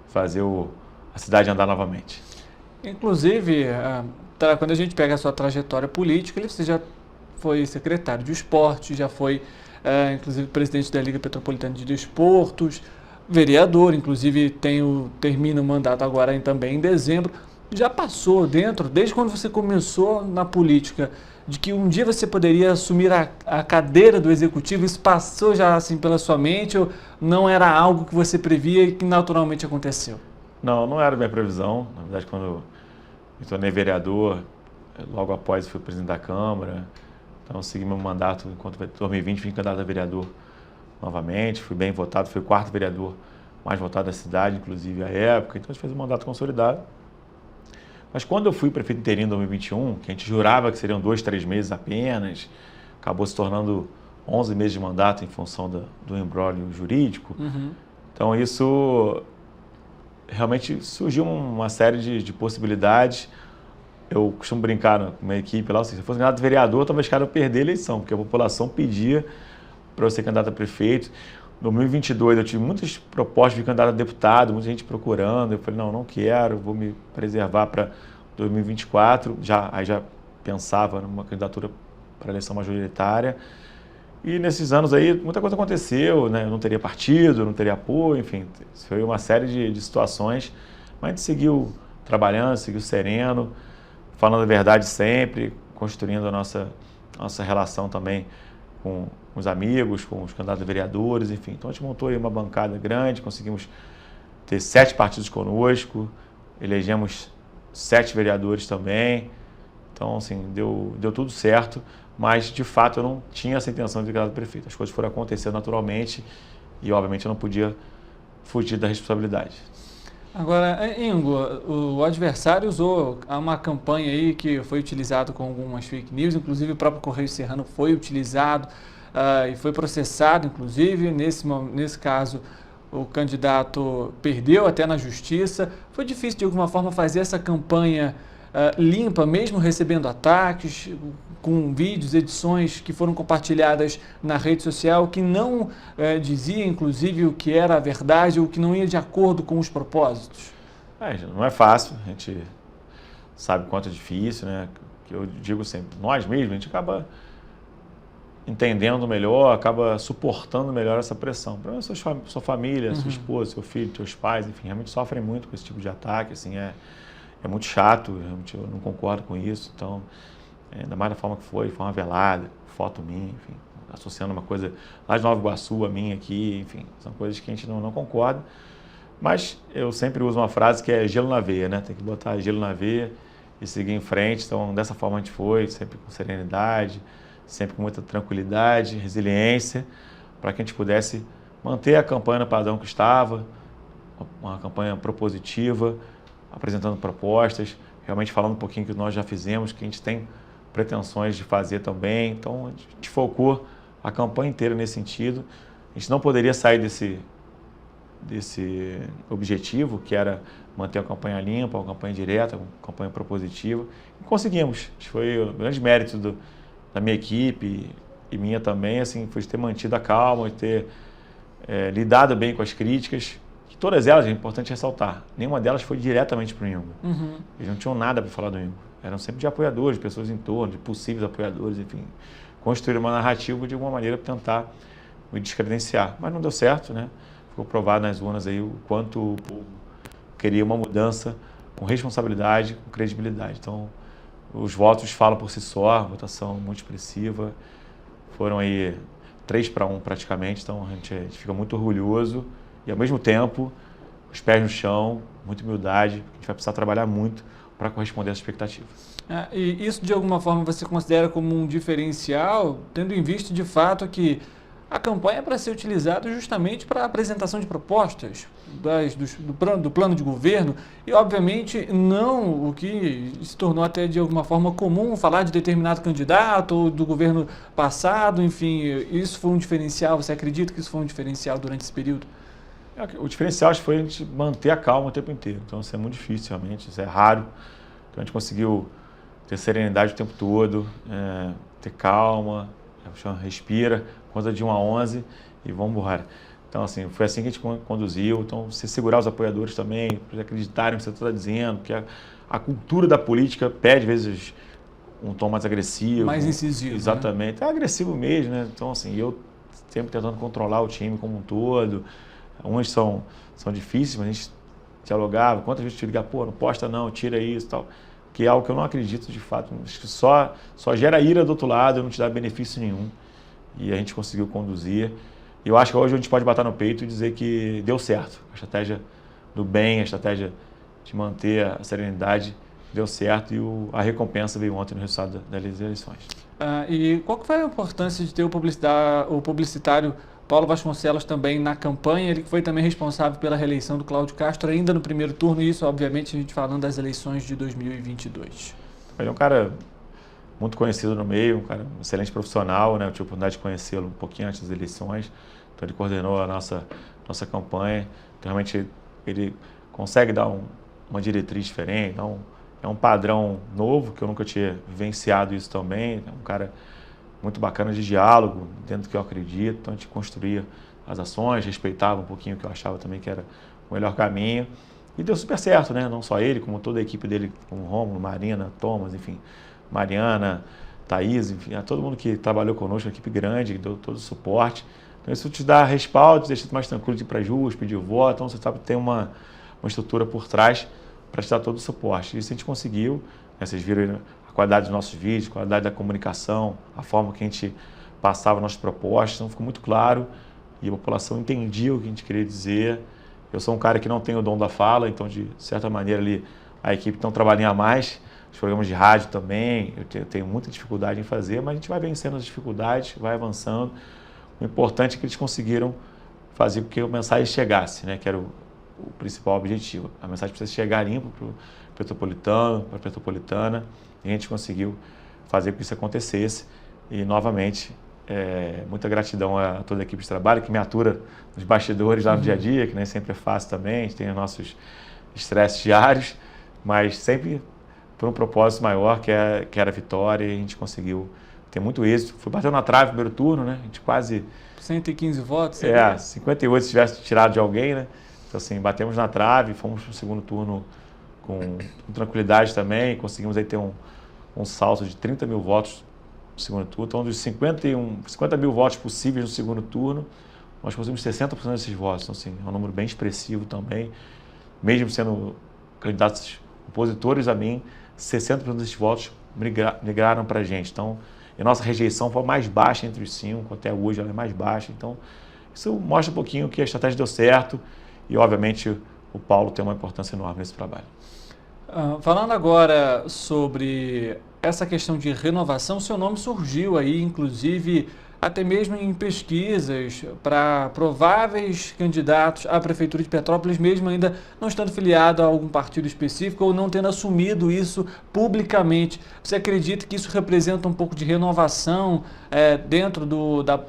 fazer a cidade andar novamente. Inclusive, quando a gente pega a sua trajetória política, você já foi secretário de esporte, já foi, inclusive, presidente da Liga Petropolitana de Desportos, vereador, inclusive termina o mandato agora também em dezembro. Já passou desde quando você começou na política, de que um dia você poderia assumir a cadeira do executivo? Isso passou já assim pela sua mente ou não era algo que você previa e que naturalmente aconteceu? Não era minha previsão. Na verdade, quando eu me tornei vereador, logo após fui presidente da Câmara, então segui meu mandato enquanto em 2020 fui candidato a vereador novamente, fui bem votado, fui o 4º vereador mais votado da cidade, inclusive à época, então a gente fez um mandato consolidado. Mas quando eu fui prefeito interino em 2021, que a gente jurava que seriam 2, 3 meses apenas, acabou se tornando 11 meses de mandato em função do imbróglio jurídico. Uhum. Então isso realmente surgiu uma série de possibilidades. Eu costumo brincar com a minha equipe lá, se eu fosse candidato a vereador, talvez cara eu perder a eleição, porque a população pedia para eu ser candidato a prefeito. Em 2022 eu tive muitas propostas de candidato a deputado, muita gente procurando. Eu falei, não quero, vou me preservar para 2024. Aí já pensava numa candidatura para eleição majoritária. E nesses anos aí muita coisa aconteceu, né? Eu não teria partido, não teria apoio, enfim, foi uma série de situações. Mas a gente seguiu trabalhando, seguiu sereno, falando a verdade sempre, construindo a nossa relação também com os amigos, com os candidatos a vereadores, enfim. Então a gente montou aí uma bancada grande, conseguimos ter 7 partidos conosco, elegemos 7 vereadores também. Então, assim, deu tudo certo, mas de fato eu não tinha essa intenção de ser candidato a prefeito. As coisas foram acontecendo naturalmente e, obviamente, eu não podia fugir da responsabilidade. Agora, Ingo, o adversário usou uma campanha aí que foi utilizado com algumas fake news, inclusive o próprio Correio Serrano foi utilizado e foi processado, inclusive. Nesse caso, o candidato perdeu até na justiça. Foi difícil, de alguma forma, fazer essa campanha limpa, mesmo recebendo ataques, com vídeos, edições que foram compartilhadas na rede social, que não dizia, inclusive, o que era a verdade ou que não ia de acordo com os propósitos? Não é fácil, a gente sabe quanto é difícil, né? Que eu digo sempre, nós mesmos, a gente acaba entendendo melhor, acaba suportando melhor essa pressão. Para sua família, sua esposa, seu filho, seus pais, enfim, realmente sofrem muito com esse tipo de ataque, assim, é é muito chato, realmente eu não concordo com isso, então, ainda mais da forma que foi, forma velada, foto minha, enfim, associando uma coisa lá de Nova Iguaçu a mim aqui, enfim, são coisas que a gente não concorda, mas eu sempre uso uma frase que é gelo na veia, né? Tem que botar gelo na veia e seguir em frente, então dessa forma a gente foi, sempre com serenidade, sempre com muita tranquilidade, resiliência, para que a gente pudesse manter a campanha no padrão que estava, uma campanha propositiva, apresentando propostas, realmente falando um pouquinho que nós já fizemos, que a gente tem pretensões de fazer também. Então, a gente focou a campanha inteira nesse sentido. A gente não poderia sair desse objetivo, que era manter a campanha limpa, uma campanha direta, uma campanha propositiva. E conseguimos. Acho que foi o grande mérito da minha equipe e minha também, assim, foi de ter mantido a calma, de ter lidado bem com as críticas. Que todas elas, é importante ressaltar, nenhuma delas foi diretamente para o Ingo. Eles não tinham nada para falar do Ingo. Eram sempre de apoiadores, de pessoas em torno, de possíveis apoiadores, enfim. Construir uma narrativa de alguma maneira para tentar me descredenciar. Mas não deu certo, né? Ficou provado nas urnas aí o quanto o povo queria uma mudança com responsabilidade, com credibilidade. Então, os votos falam por si só, a votação muito expressiva. Foram aí 3-1 praticamente, então a gente fica muito orgulhoso e, ao mesmo tempo, os pés no chão, muita humildade, a gente vai precisar trabalhar muito para corresponder às expectativas. E isso, de alguma forma, você considera como um diferencial, tendo em vista, de fato, que a campanha é para ser utilizada justamente para a apresentação de propostas do plano de governo e, obviamente, não o que se tornou até de alguma forma comum falar de determinado candidato ou do governo passado, enfim, isso foi um diferencial, você acredita que isso foi um diferencial durante esse período? O diferencial foi a gente manter a calma o tempo inteiro, então isso é muito difícil realmente, isso é raro, então a gente conseguiu ter serenidade o tempo todo, ter calma, respira, conta de 1 a 11 e vamos embora. Então, assim, foi assim que a gente conduziu. Então, você segurar os apoiadores também, para eles acreditarem no que você está dizendo, porque a cultura da política pede, às vezes, um tom mais agressivo. Mais incisivo. Exatamente. Né? É agressivo mesmo, né? Então, assim, eu sempre tentando controlar o time como um todo. Uns são difíceis, mas a gente dialogava. Quantas vezes te ligar, pô, não posta não, tira isso e tal. Que é algo que eu não acredito de fato. Acho que só gera ira do outro lado, não te dá benefício nenhum. E a gente conseguiu conduzir. E eu acho que hoje a gente pode bater no peito e dizer que deu certo. A estratégia do bem, a estratégia de manter a serenidade deu certo e a recompensa veio ontem no resultado das eleições. E qual que foi a importância de ter o publicitário Paulo Vasconcelos também na campanha? Ele foi também responsável pela reeleição do Cláudio Castro ainda no primeiro turno, e isso, obviamente, a gente falando das eleições de 2022. Ele é um cara muito conhecido no meio, um cara um excelente profissional, né? Eu tive a oportunidade de conhecê-lo um pouquinho antes das eleições, então ele coordenou a nossa campanha, então realmente ele consegue dar uma diretriz diferente, é um padrão novo, que eu nunca tinha vivenciado isso também, é um cara muito bacana de diálogo, dentro do que eu acredito, então a gente construía as ações, respeitava um pouquinho o que eu achava também que era o melhor caminho, e deu super certo, né? Não só ele, como toda a equipe dele, como Rômulo, Marina, Thomas, enfim, Mariana, Thaís, enfim, todo mundo que trabalhou conosco, uma equipe grande, que deu todo o suporte. Então isso te dá respaldo, te deixa mais tranquilo de ir para as ruas, pedir voto, então você sabe que tem uma estrutura por trás para te dar todo o suporte. Isso a gente conseguiu, né? Vocês viram a qualidade dos nossos vídeos, a qualidade da comunicação, a forma que a gente passava nossas propostas, então ficou muito claro e a população entendia o que a gente queria dizer. Eu sou um cara que não tem o dom da fala, então de certa maneira ali a equipe então trabalha a mais, os programas de rádio também, eu tenho muita dificuldade em fazer, mas a gente vai vencendo as dificuldades, vai avançando. O importante é que eles conseguiram fazer com que a mensagem chegasse, né, que era o principal objetivo. A mensagem precisa chegar limpa para o petropolitano, para a petropolitana, e a gente conseguiu fazer com que isso acontecesse. E, novamente, muita gratidão a toda a equipe de trabalho, que me atura nos bastidores lá no dia a dia, que nem sempre é fácil também, a gente tem os nossos estresses diários, mas sempre por um propósito maior, que era a vitória, e a gente conseguiu ter muito êxito. Foi batendo na trave no primeiro turno, né? A gente quase... 115 votos? 58 se tivesse tirado de alguém, né? Então, assim, batemos na trave, fomos para o segundo turno com tranquilidade também, conseguimos aí ter um salto de 30 mil votos no segundo turno. Então, dos 50 mil votos possíveis no segundo turno, nós conseguimos 60% desses votos. Então, assim, é um número bem expressivo também, mesmo sendo candidatos opositores a mim, 60% desses votos migraram para a gente. Então, a nossa rejeição foi mais baixa entre os 5, até hoje ela é mais baixa. Então, isso mostra um pouquinho que a estratégia deu certo e, obviamente, o Paulo tem uma importância enorme nesse trabalho. Falando agora sobre essa questão de renovação, seu nome surgiu aí, inclusive, até mesmo em pesquisas para prováveis candidatos à Prefeitura de Petrópolis, mesmo ainda não estando filiado a algum partido específico ou não tendo assumido isso publicamente. Você acredita que isso representa um pouco de renovação dentro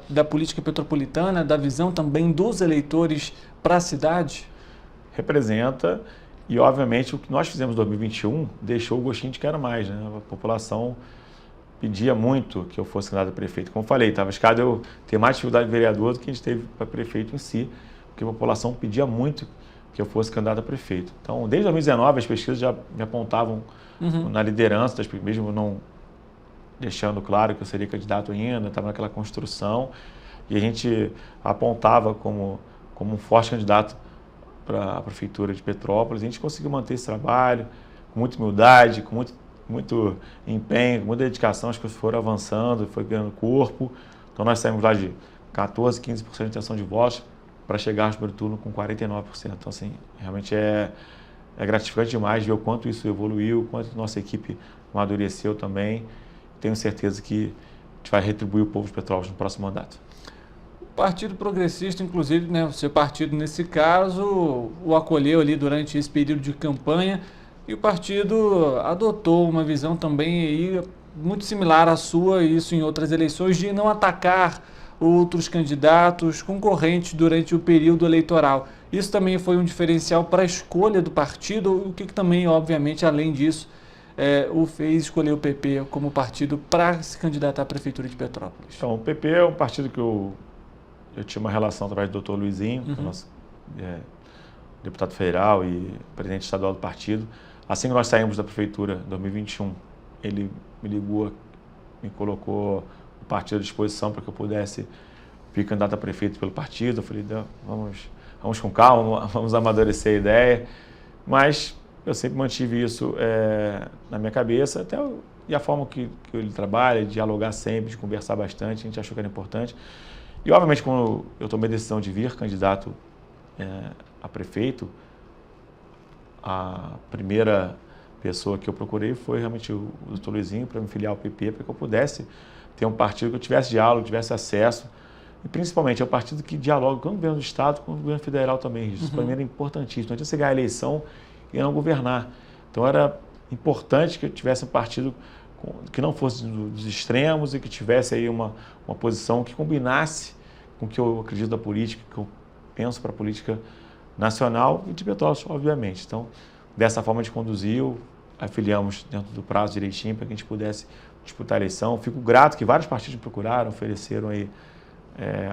da política petropolitana, da visão também dos eleitores para a cidade? Representa. E, obviamente, o que nós fizemos em 2021 deixou o gostinho de quero mais, né? A população pedia muito que eu fosse candidato a prefeito. Como eu falei, estava escado eu ter mais dificuldade de vereador do que a gente teve para prefeito em si, porque a população pedia muito que eu fosse candidato a prefeito. Então, desde 2019, as pesquisas já me apontavam na liderança, mesmo não deixando claro que eu seria candidato ainda, estava naquela construção, e a gente apontava como um forte candidato para a Prefeitura de Petrópolis. A gente conseguiu manter esse trabalho com muita humildade, com muito empenho, com muita dedicação. As coisas foram avançando, foi ganhando corpo. Então nós saímos lá de 14%, 15% de intenção de votos para chegar no primeiro turno com 49%. Então, assim, realmente é gratificante demais ver o quanto isso evoluiu, o quanto nossa equipe amadureceu também. Tenho certeza que a gente vai retribuir o povo de Petrópolis no próximo mandato. Partido Progressista, inclusive, né, o seu partido, nesse caso, o acolheu ali durante esse período de campanha e o partido adotou uma visão também aí muito similar à sua, isso em outras eleições, de não atacar outros candidatos concorrentes durante o período eleitoral. Isso também foi um diferencial para a escolha do partido, o que também, obviamente, além disso, o fez escolher o PP como partido para se candidatar à Prefeitura de Petrópolis. Então, o PP é um partido que eu tinha uma relação através do Dr. Luizinho, nosso deputado federal e presidente estadual do partido. Assim que nós saímos da prefeitura em 2021, ele me ligou, me colocou o partido à disposição para que eu pudesse vir candidato a prefeito pelo partido. Eu falei, vamos com calma, vamos amadurecer a ideia. Mas eu sempre mantive isso na minha cabeça, e a forma que ele trabalha, de dialogar sempre, de conversar bastante, a gente achou que era importante. E, obviamente, quando eu tomei a decisão de vir candidato a prefeito, a primeira pessoa que eu procurei foi realmente o Dr. Luizinho para me filiar ao PP, para que eu pudesse ter um partido que eu tivesse diálogo, tivesse acesso, e principalmente é um partido que dialoga com o governo do Estado, com o governo federal também. Isso para mim era importantíssimo. Não adianta você ganhar a eleição e não governar. Então era importante que eu tivesse um partido que não fosse dos extremos e que tivesse aí uma posição que combinasse com o que eu acredito da política, que eu penso para a política nacional e de Petrópolis, obviamente. Então, dessa forma a gente conduziu, afiliamos dentro do prazo direitinho para que a gente pudesse disputar a eleição. Fico grato que vários partidos me procuraram, ofereceram aí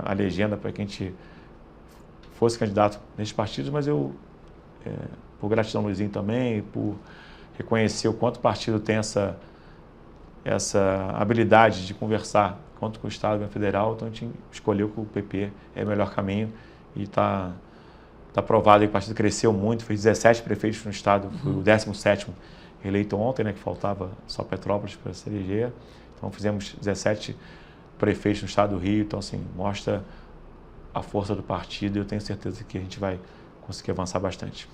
a legenda para que a gente fosse candidato nesses partidos, mas eu, por gratidão ao Luizinho também, por reconhecer o quanto o partido tem essa habilidade de conversar quanto com o Estado e o governo federal, então a gente escolheu que o PP é o melhor caminho e está provado que o partido cresceu muito, fez 17 prefeitos no Estado, foi o 17º eleito ontem, né, que faltava só Petrópolis para se eleger, então fizemos 17 prefeitos no Estado do Rio, então assim, mostra a força do partido e eu tenho certeza que a gente vai conseguir avançar bastante.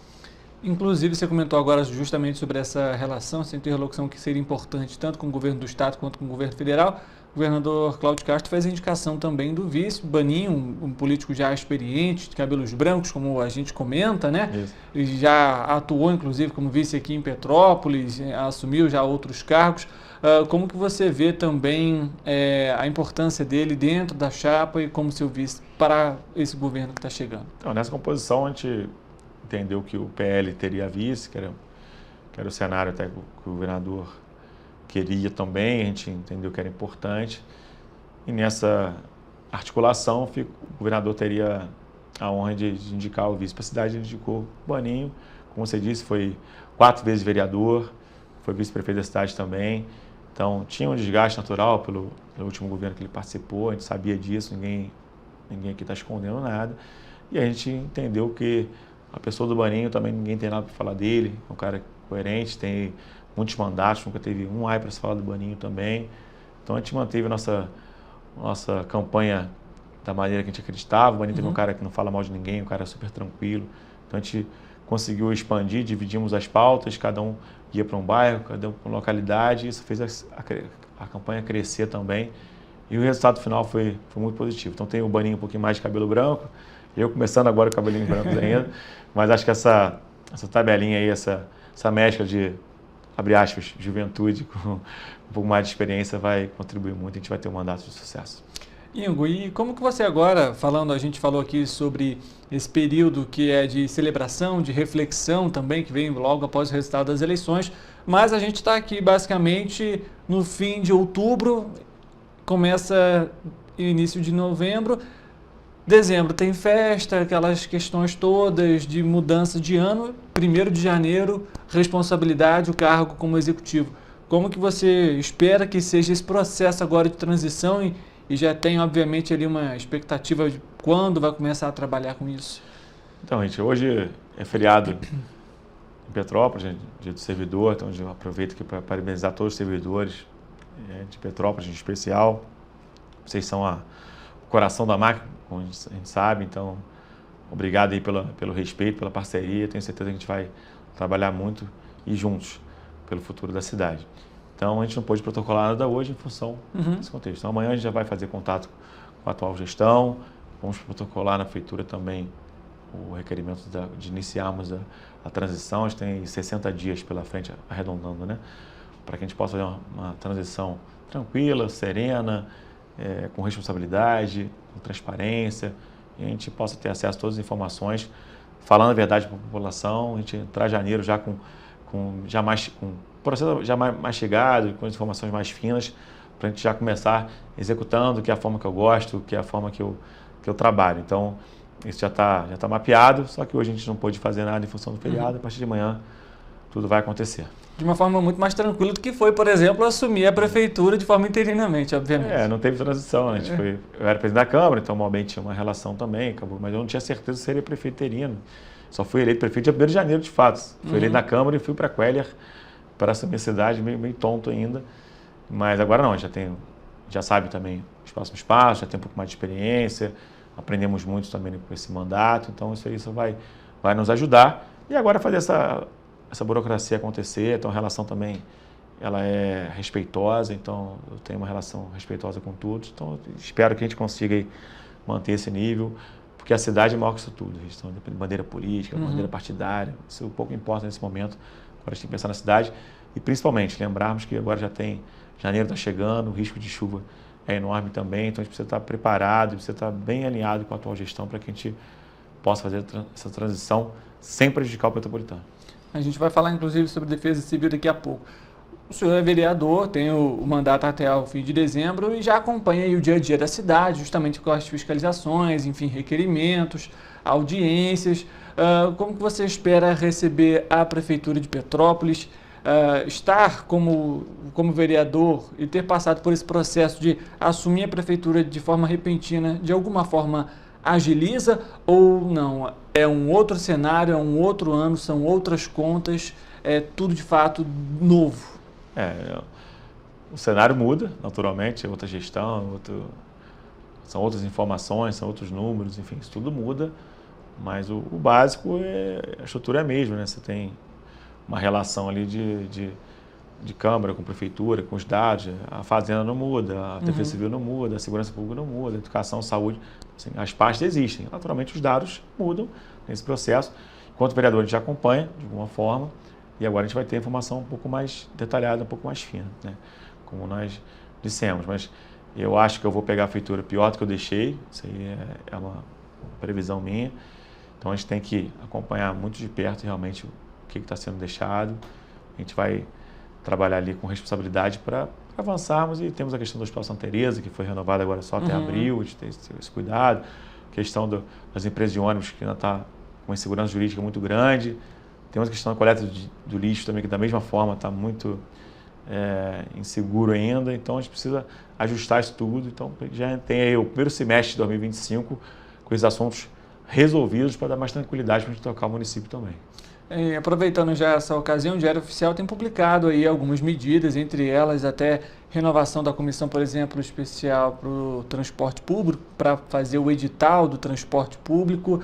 Inclusive, você comentou agora justamente sobre essa relação, essa interlocução que seria importante tanto com o governo do Estado quanto com o governo federal. O governador Cláudio Castro fez a indicação também do vice, Baninho, um político já experiente, de cabelos brancos, como a gente comenta, né? Isso. Ele já atuou, inclusive, como vice aqui em Petrópolis, assumiu já outros cargos. Como que você vê também a importância dele dentro da chapa e como seu vice para esse governo que está chegando? Então, nessa composição, a gente entendeu que o PL teria vice, que era o cenário até que o governador queria também, a gente entendeu que era importante. E nessa articulação, o governador teria a honra de indicar o vice para a cidade, ele indicou o Baninho, como você disse, foi 4 vezes vereador, foi vice-prefeito da cidade também. Então, tinha um desgaste natural pelo último governo que ele participou, a gente sabia disso, ninguém aqui está escondendo nada. E a gente entendeu que A pessoa do Baninho também ninguém tem nada para falar dele, é um cara coerente, tem muitos mandatos, nunca teve um ai para se falar do Baninho também. Então a gente manteve a nossa campanha da maneira que a gente acreditava. O Baninho teve um cara que não fala mal de ninguém, um cara super tranquilo. Então a gente conseguiu expandir, dividimos as pautas, cada um ia para um bairro, cada um para uma localidade, e isso fez a campanha crescer também. E o resultado final foi muito positivo. Então tem o Baninho um pouquinho mais de cabelo branco, eu começando agora com cabelinho branco ainda, mas acho que essa tabelinha aí, essa mescla de, abre aspas, juventude com um pouco mais de experiência vai contribuir muito, a gente vai ter um mandato de sucesso. Ingo, e como que você agora, a gente falou aqui sobre esse período que é de celebração, de reflexão também, que vem logo após o resultado das eleições, mas a gente está aqui basicamente no fim de outubro, começa início de novembro, dezembro tem festa, aquelas questões todas de mudança de ano, 1º de janeiro, responsabilidade, o cargo como executivo. Como que você espera que seja esse processo agora de transição e já tem, obviamente, ali uma expectativa de quando vai começar a trabalhar com isso? Então, gente, hoje é feriado em Petrópolis, dia do servidor, então eu aproveito aqui para parabenizar todos os servidores de Petrópolis em especial. Vocês são o coração da máquina, como a gente sabe, então obrigado aí pelo respeito, pela parceria. Tenho certeza que a gente vai trabalhar muito e juntos pelo futuro da cidade. Então a gente não pôde protocolar nada hoje em função desse contexto. Então amanhã a gente já vai fazer contato com a atual gestão, vamos protocolar na prefeitura também o requerimento de iniciarmos a transição. A gente tem 60 dias pela frente, arredondando, né? Para que a gente possa fazer uma transição tranquila, serena, com responsabilidade, com transparência, e a gente possa ter acesso a todas as informações, falando a verdade para a população. A gente entrar em janeiro já com processo já mais chegado, com as informações mais finas, para a gente já começar executando, que é a forma que eu gosto, que é a forma que eu trabalho. Então, isso já tá mapeado, só que hoje a gente não pôde fazer nada em função do feriado. A partir de amanhã tudo vai acontecer. De uma forma muito mais tranquila do que foi, por exemplo, assumir a prefeitura de forma interinamente, obviamente. Não teve transição. Eu era presidente da Câmara, então normalmente tinha uma relação também, mas eu não tinha certeza se seria prefeito interino. Só fui eleito prefeito dia 1º de janeiro, de fato. Fui eleito na Câmara e fui para Queller para assumir a cidade, meio tonto ainda. Mas agora não, já sabe também os próximos passos, já tem um pouco mais de experiência, aprendemos muito também com esse mandato, então isso aí vai nos ajudar. E agora fazer essa burocracia acontecer, então a relação também ela é respeitosa, então eu tenho uma relação respeitosa com todos, então eu espero que a gente consiga aí manter esse nível, porque a cidade é maior que isso tudo, então depende de bandeira política, bandeira partidária, isso pouco importa nesse momento. Agora a gente tem que pensar na cidade e principalmente lembrarmos que agora já tem, janeiro está chegando, o risco de chuva é enorme também, então a gente precisa estar preparado, precisa estar bem alinhado com a atual gestão para que a gente possa fazer essa transição sem prejudicar o Petropolitano. A gente vai falar inclusive sobre defesa civil daqui a pouco. O senhor é vereador, tem o mandato até o fim de dezembro e já acompanha aí o dia a dia da cidade, justamente com as fiscalizações, enfim, requerimentos, audiências. Como que você espera receber a Prefeitura de Petrópolis, estar como vereador e ter passado por esse processo de assumir a Prefeitura de forma repentina, de alguma forma agiliza ou não? É um outro cenário, é um outro ano, são outras contas, é tudo de fato novo? O cenário muda, naturalmente, é outra gestão, são outras informações, são outros números, enfim, isso tudo muda. Mas o básico, a estrutura é a mesma, né? Você tem uma relação ali de Câmara com Prefeitura, com os dados, a Fazenda não muda, a Defesa Civil não muda, a Segurança Pública não muda, a Educação, a Saúde, assim, as partes existem. Naturalmente os dados mudam nesse processo. Enquanto vereador a gente acompanha de alguma forma e agora a gente vai ter informação um pouco mais detalhada, um pouco mais fina, né? Como nós dissemos. Mas eu acho que eu vou pegar a feitura pior do que eu deixei, isso aí é uma previsão minha. Então a gente tem que acompanhar muito de perto realmente o que está sendo deixado. A gente vai trabalhar ali com responsabilidade para avançarmos e temos a questão do Hospital Santa Teresa, que foi renovado agora só até abril, a gente tem esse cuidado. A questão das empresas de ônibus, que ainda está com uma insegurança jurídica muito grande. Temos a questão da coleta do lixo também, que da mesma forma está muito inseguro ainda. Então a gente precisa ajustar isso tudo. Então já tem aí o primeiro semestre de 2025 com esses assuntos resolvidos para dar mais tranquilidade para a gente tocar o município também. Aproveitando já essa ocasião, o Diário Oficial tem publicado aí algumas medidas, entre elas até renovação da comissão, por exemplo, especial para o transporte público, para fazer o edital do transporte público.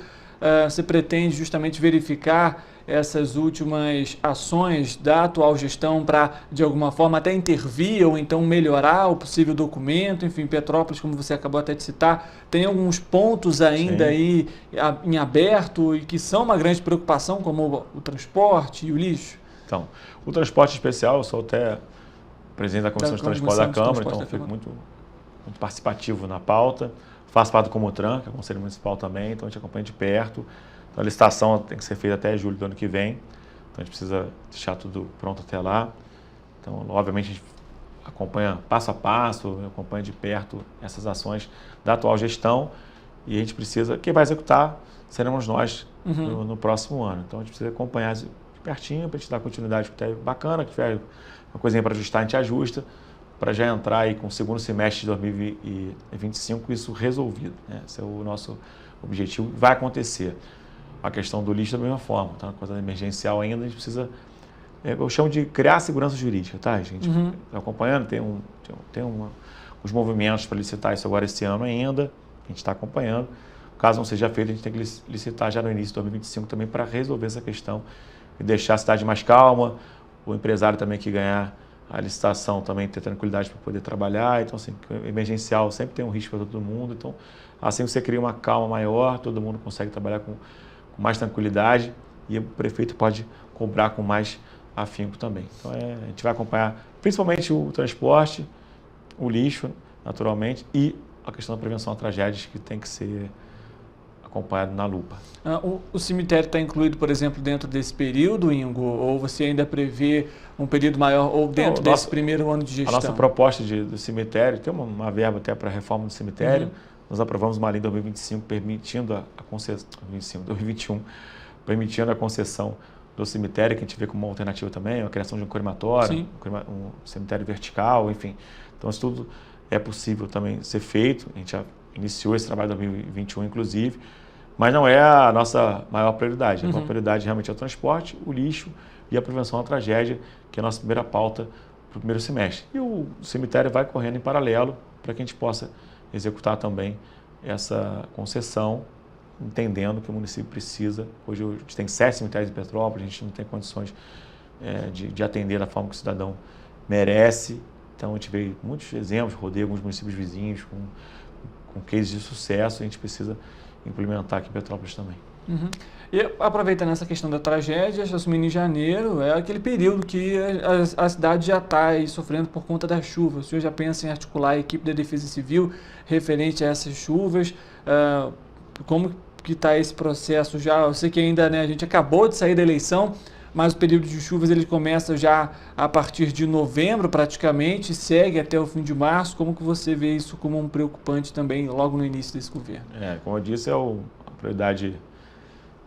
Você pretende justamente verificar essas últimas ações da atual gestão para, de alguma forma, até intervir ou então melhorar o possível documento? Enfim, Petrópolis, como você acabou até de citar, tem alguns pontos ainda aí em aberto e que são uma grande preocupação, como o transporte e o lixo? Então, o transporte especial, eu sou até presidente da Comissão de Transporte da Câmara, então fico muito participativo na pauta. Faço parte do Comutran, que é o Conselho Municipal também, então a gente acompanha de perto. Então, a licitação tem que ser feita até julho do ano que vem, então a gente precisa deixar tudo pronto até lá. Então, obviamente, a gente acompanha passo a passo, acompanha de perto essas ações da atual gestão e a gente precisa, quem vai executar seremos nós no próximo ano. Então, a gente precisa acompanhar de pertinho para a gente dar continuidade, que é bacana, que tiver uma coisinha para ajustar, a gente ajusta, para já entrar aí com o segundo semestre de 2025 isso resolvido, né? Esse é o nosso objetivo, vai acontecer. A questão do lixo da mesma forma, tá? Uma coisa emergencial ainda, a gente precisa, eu chamo de criar segurança jurídica, tá, gente? Tá acompanhando, tem os movimentos para licitar isso agora esse ano ainda, a gente está acompanhando. Caso não seja feito, a gente tem que licitar já no início de 2025 também para resolver essa questão e deixar a cidade mais calma, o empresário também que ganhar a licitação também ter tranquilidade para poder trabalhar. Então, assim, emergencial sempre tem um risco para todo mundo. Então, assim você cria uma calma maior, todo mundo consegue trabalhar com mais tranquilidade e o prefeito pode cobrar com mais afinco também. Então, a gente vai acompanhar principalmente o transporte, o lixo, naturalmente, e a questão da prevenção a tragédias que tem que ser acompanhado na lupa. O cemitério está incluído, por exemplo, dentro desse período, Ingo? Ou você ainda prevê um período maior ou dentro desse primeiro ano de gestão? A nossa proposta do cemitério, tem uma verba até para a reforma do cemitério. Nós aprovamos uma lei em 2025 permitindo a concessão, 2021, permitindo a concessão do cemitério, que a gente vê como uma alternativa também, a criação de um crematório, um cemitério vertical, enfim. Então, isso tudo é possível também ser feito. A gente já iniciou esse trabalho em 2021, inclusive, mas não é a nossa maior prioridade. A maior prioridade realmente é o transporte, o lixo e a prevenção à tragédia, que é a nossa primeira pauta para o primeiro semestre. E o cemitério vai correndo em paralelo para que a gente possa executar também essa concessão, entendendo que o município precisa. Hoje a gente tem 7 cemitérios em Petrópolis, a gente não tem condições de atender da forma que o cidadão merece. Então, a gente vê muitos exemplos, rodei alguns municípios vizinhos com cases de sucesso, a gente precisa implementar aqui em Petrópolis também. E aproveitando essa questão da tragédia, assumindo em janeiro, é aquele período que a cidade já está sofrendo por conta das chuvas. O senhor já pensa em articular a equipe da Defesa Civil referente a essas chuvas? Como que está esse processo já? Eu sei que ainda, né, a gente acabou de sair da eleição, mas o período de chuvas ele começa já a partir de novembro praticamente, segue até o fim de março. Como que você vê isso como um preocupante também logo no início desse governo? Como eu disse, a prioridade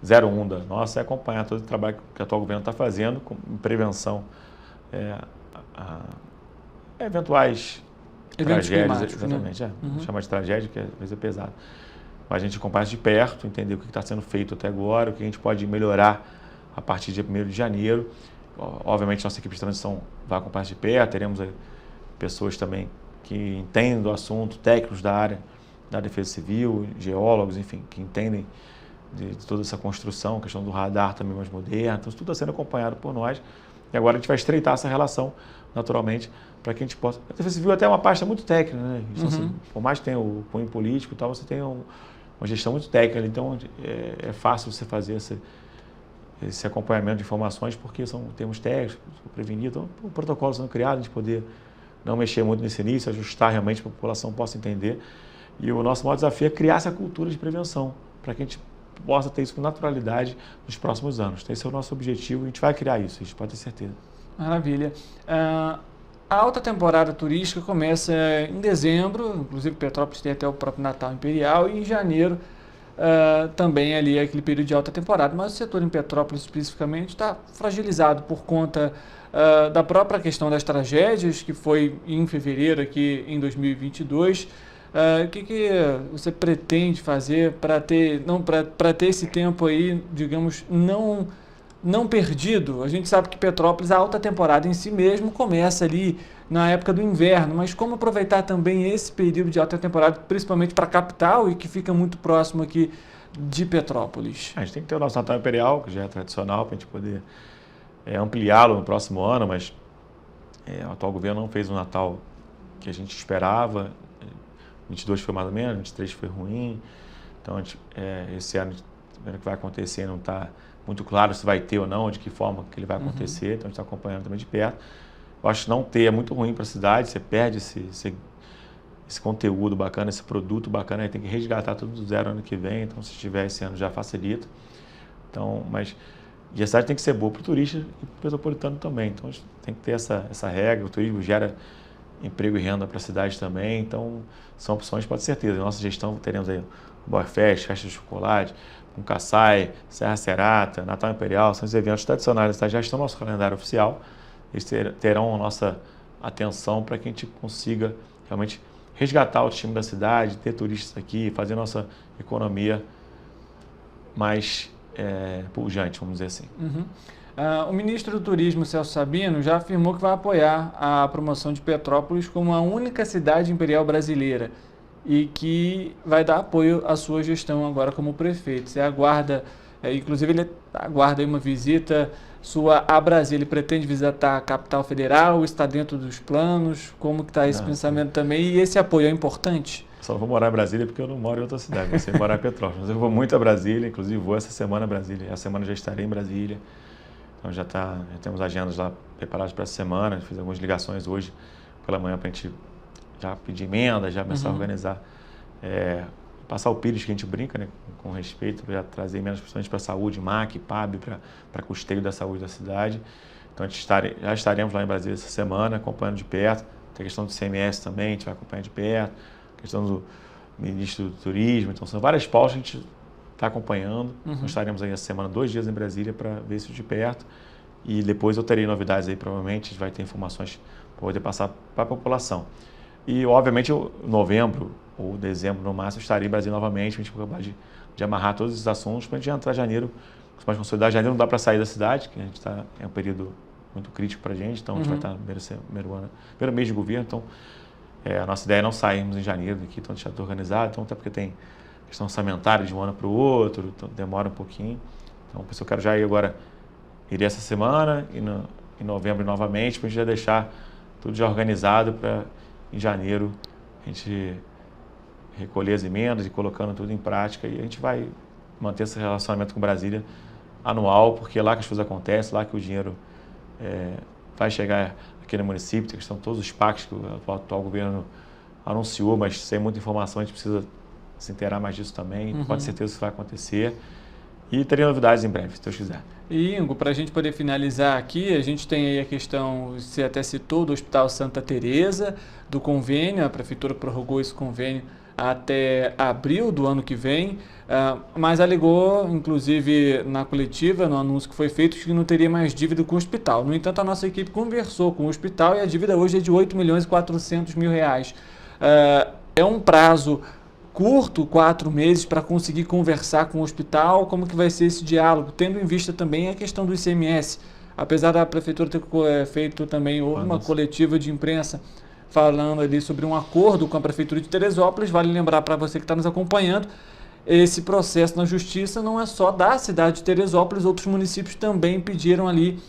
01 da nossa é acompanhar todo o trabalho que o atual governo está fazendo com prevenção a eventuais tragédias, exatamente, né? Chama de tragédia, que às vezes é pesado. Mas a gente acompanha de perto, entender o que está sendo feito até agora, o que a gente pode melhorar a partir de 1º de janeiro. Obviamente, nossa equipe de transição vai acompanhar de perto, teremos pessoas também que entendem do assunto, técnicos da área da Defesa Civil, geólogos, enfim, que entendem de toda essa construção, a questão do radar também mais moderno. Então, isso tudo está sendo acompanhado por nós. E agora a gente vai estreitar essa relação, naturalmente, para que a gente possa... A Defesa Civil até é uma pasta muito técnica, né? Então, assim, por mais que tenha o cunho político e tal, você tem uma gestão muito técnica. Então, é fácil você fazer esse acompanhamento de informações, porque são termos técnicos, prevenir. Então, o protocolo sendo criado, a gente poder não mexer muito nesse início, ajustar realmente para a população possa entender. E o nosso maior desafio é criar essa cultura de prevenção, para que a gente possa ter isso com naturalidade nos próximos anos. Então, esse é o nosso objetivo e a gente vai criar isso, a gente pode ter certeza. Maravilha. A alta temporada turística começa em dezembro, inclusive Petrópolis tem até o próprio Natal Imperial, e em janeiro também ali é aquele período de alta temporada, mas o setor em Petrópolis especificamente está fragilizado por conta da própria questão das tragédias, que foi em fevereiro aqui em 2022, O que você pretende fazer para ter esse tempo aí, digamos, não perdido? A gente sabe que Petrópolis, a alta temporada em si mesmo, começa ali na época do inverno, mas como aproveitar também esse período de alta temporada, principalmente para a capital e que fica muito próximo aqui de Petrópolis? A gente tem que ter o nosso Natal Imperial, que já é tradicional, para a gente poder ampliá-lo no próximo ano, mas o atual governo não fez o Natal que a gente esperava. 22 foi mais ou menos, 23 foi ruim. Então, esse ano, vendo o que vai acontecer, não está muito claro se vai ter ou não, de que forma que ele vai acontecer. Então, a gente está acompanhando também de perto. Eu acho que não ter é muito ruim para a cidade, você perde esse conteúdo bacana, esse produto bacana, aí tem que resgatar tudo do zero ano que vem. Então, se tiver esse ano, já facilita. Então, e a cidade tem que ser boa para o turista e para o metropolitano também. Então, a gente tem que ter essa regra. O turismo gera emprego e renda para a cidade também. Então, são opções, pode ter certeza. Na nossa gestão, teremos aí o Boafest, Festa de Chocolate, com Kassai, Serra Serata, Natal Imperial, são os eventos tradicionais da cidade, já estão no nosso calendário oficial. Eles terão a nossa atenção para que a gente consiga realmente resgatar o time da cidade, ter turistas aqui, fazer a nossa economia mais pujante, vamos dizer assim. O ministro do Turismo, Celso Sabino, já afirmou que vai apoiar a promoção de Petrópolis como a única cidade imperial brasileira e que vai dar apoio à sua gestão agora como prefeito. Você aguarda, inclusive ele aguarda uma visita sua a Brasília. Ele pretende visitar a capital federal, está dentro dos planos? Como que está esse pensamento também? E esse apoio é importante? Só vou morar em Brasília porque eu não moro em outra cidade, eu sei morar em Petrópolis. Mas eu vou muito a Brasília, inclusive vou essa semana a Brasília. Essa semana já estarei em Brasília. Então já temos agendas lá preparadas para essa semana. Fiz algumas ligações hoje pela manhã para a gente já pedir emenda, já começar a organizar. Passar o Pires, que a gente brinca, né, com respeito, já trazer emendas principalmente para a saúde, MAC, PAB, para custeio da saúde da cidade. Então já estaremos lá em Brasília essa semana, acompanhando de perto. Tem a questão do CMS também, a gente vai acompanhar de perto. A questão do ministro do Turismo. Então são várias pautas que a gente está acompanhando. Nós estaremos aí essa semana 2 dias em Brasília para ver isso de perto. E depois eu terei novidades aí, provavelmente, a gente vai ter informações para poder passar para a população. E, obviamente, em novembro ou dezembro, no máximo, estarei em Brasília novamente. A gente vai acabar de amarrar todos esses assuntos para a gente entrar em janeiro, mais consolidar. Janeiro não dá para sair da cidade, que a gente é um período muito crítico para a gente, então a gente vai estar no primeiro mês de governo. Então, a nossa ideia é não sairmos em janeiro daqui, então a gente já está organizado, então, até porque tem questão orçamentária de um ano para o outro, então demora um pouquinho. Então, por isso eu quero já ir agora, irei essa semana e em novembro novamente, para a gente já deixar tudo já organizado para em janeiro a gente recolher as emendas e colocando tudo em prática, e a gente vai manter esse relacionamento com Brasília anual, porque é lá que as coisas acontecem, lá que o dinheiro vai chegar aqui no município. Tem questão de todos os PACs que o atual governo anunciou, mas sem muita informação a gente precisa se inteirar mais disso também. Pode ter certeza que isso vai acontecer. E terei novidades em breve, se Deus quiser. E, Ingo, para a gente poder finalizar aqui, a gente tem aí a questão, você até citou, do Hospital Santa Teresa, do convênio. A Prefeitura prorrogou esse convênio até abril do ano que vem, mas alegou, inclusive na coletiva, no anúncio que foi feito, que não teria mais dívida com o hospital. No entanto, a nossa equipe conversou com o hospital e a dívida hoje é de R$8.400.000. É um prazo curto, 4 meses, para conseguir conversar com o hospital. Como que vai ser esse diálogo, tendo em vista também a questão do ICMS? Apesar da Prefeitura ter feito também uma coletiva de imprensa falando ali sobre um acordo com a Prefeitura de Teresópolis, vale lembrar para você que está nos acompanhando, esse processo na Justiça não é só da cidade de Teresópolis, outros municípios também pediram ali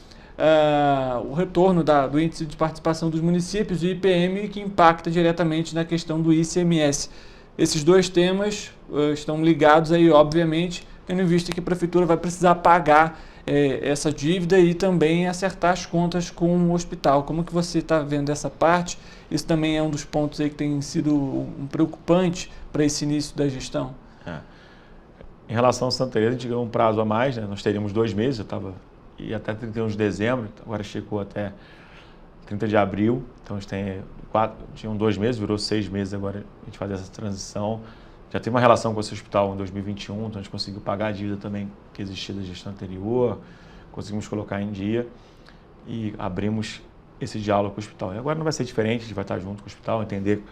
o retorno do índice de participação dos municípios, o IPM, que impacta diretamente na questão do ICMS. Esses dois temas estão ligados aí, obviamente, tendo em vista que a Prefeitura vai precisar pagar essa dívida e também acertar as contas com o hospital. Como que você está vendo essa parte? Isso também é um dos pontos aí que tem sido preocupante para esse início da gestão. Em relação ao Santa Teresa, a gente ganhou um prazo a mais, né? Nós teríamos 2 meses, ia até 31 de dezembro, agora chegou até 30 de abril, então a gente tinham 2 meses, virou 6 meses agora a gente fazer essa transição. Já tem uma relação com esse hospital em 2021, então a gente conseguiu pagar a dívida também que existia da gestão anterior, conseguimos colocar em dia e abrimos esse diálogo com o hospital. E agora não vai ser diferente, a gente vai estar junto com o hospital, entender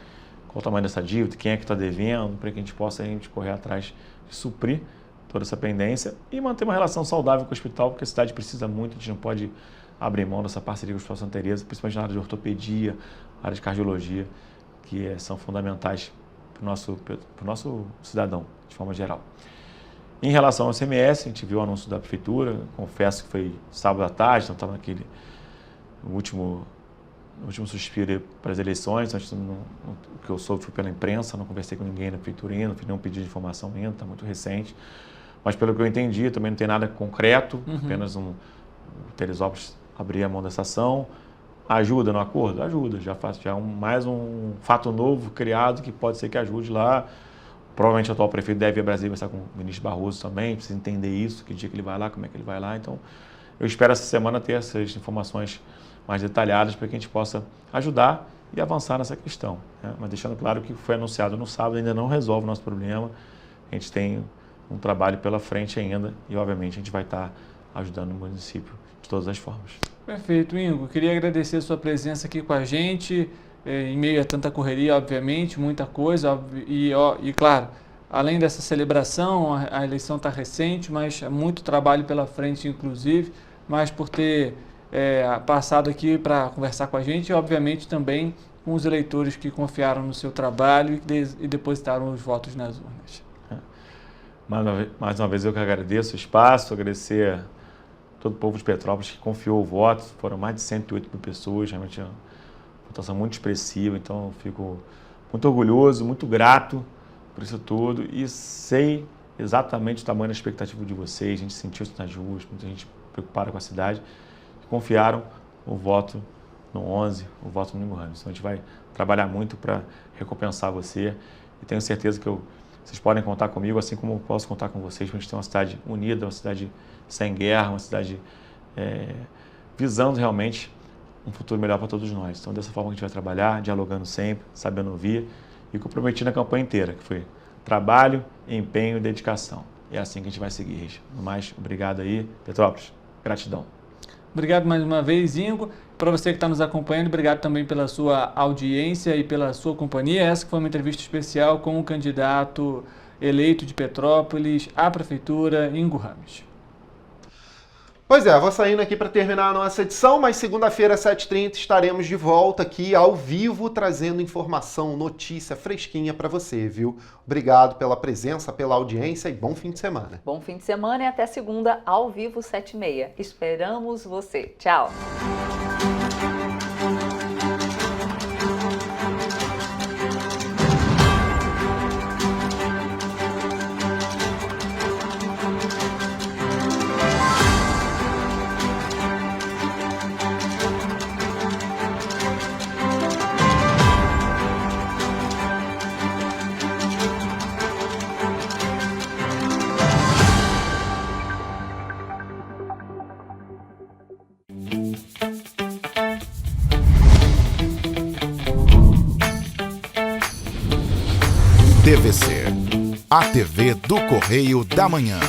qual o tamanho dessa dívida, quem é que está devendo, para que a gente possa correr atrás de suprir toda essa pendência e manter uma relação saudável com o hospital, porque a cidade precisa muito, a gente não pode abrir mão dessa parceria com o Hospital Santa Teresa, principalmente na área de ortopedia, área de cardiologia, que são fundamentais para o nosso cidadão, de forma geral. Em relação ao ICMS, a gente viu o anúncio da Prefeitura, confesso que foi sábado à tarde, então estava naquele último suspiro para as eleições, o que eu soube foi pela imprensa, não conversei com ninguém na Prefeitura ainda, não fiz nenhum pedido de informação ainda, está muito recente, mas pelo que eu entendi, também não tem nada concreto, apenas o Teresópolis abrir a mão dessa ação. Ajuda no acordo? Ajuda, já é mais um fato novo criado que pode ser que ajude lá. Provavelmente o atual prefeito deve ir a Brasília conversar com o ministro Barroso também, precisa entender isso, que dia que ele vai lá, como é que ele vai lá. Então, eu espero essa semana ter essas informações mais detalhadas para que a gente possa ajudar e avançar nessa questão, né? Mas deixando claro que o que foi anunciado no sábado ainda não resolve o nosso problema. A gente tem um trabalho pela frente ainda e, obviamente, a gente vai estar ajudando o município de todas as formas. Perfeito, Ingo. Queria agradecer a sua presença aqui com a gente, em meio a tanta correria, obviamente, muita coisa, e claro, além dessa celebração, a eleição está recente, mas muito trabalho pela frente, inclusive, mas por ter passado aqui para conversar com a gente e, obviamente, também com os eleitores que confiaram no seu trabalho e depositaram os votos nas urnas. Mais uma vez eu que agradeço o espaço, agradecer todo o povo de Petrópolis que confiou o voto, foram mais de 108 mil pessoas, realmente é uma votação muito expressiva, então eu fico muito orgulhoso, muito grato por isso tudo e sei exatamente o tamanho da expectativa de vocês, a gente sentiu isso nas ruas, muita gente preocupada com a cidade, que confiaram o voto no 11, o voto no Ingo Ramos. Então a gente vai trabalhar muito para recompensar você e tenho certeza que vocês podem contar comigo, assim como eu posso contar com vocês, para a gente ter uma cidade unida, uma cidade sem guerra, uma cidade visando realmente um futuro melhor para todos nós. Então, dessa forma que a gente vai trabalhar, dialogando sempre, sabendo ouvir e comprometido na campanha inteira, que foi trabalho, empenho e dedicação. E é assim que a gente vai seguir, Richard. No mais, obrigado aí. Petrópolis, gratidão. Obrigado mais uma vez, Ingo. Para você que está nos acompanhando, obrigado também pela sua audiência e pela sua companhia. Essa foi uma entrevista especial com o candidato eleito de Petrópolis à Prefeitura, Ingo Ramos. Pois é, vou saindo aqui para terminar a nossa edição, mas segunda-feira, às 7h30, estaremos de volta aqui ao vivo, trazendo informação, notícia fresquinha para você, viu? Obrigado pela presença, pela audiência e bom fim de semana. Bom fim de semana e até segunda, ao vivo, 7h30. Esperamos você. Tchau! TVC, a TV do Correio da Manhã.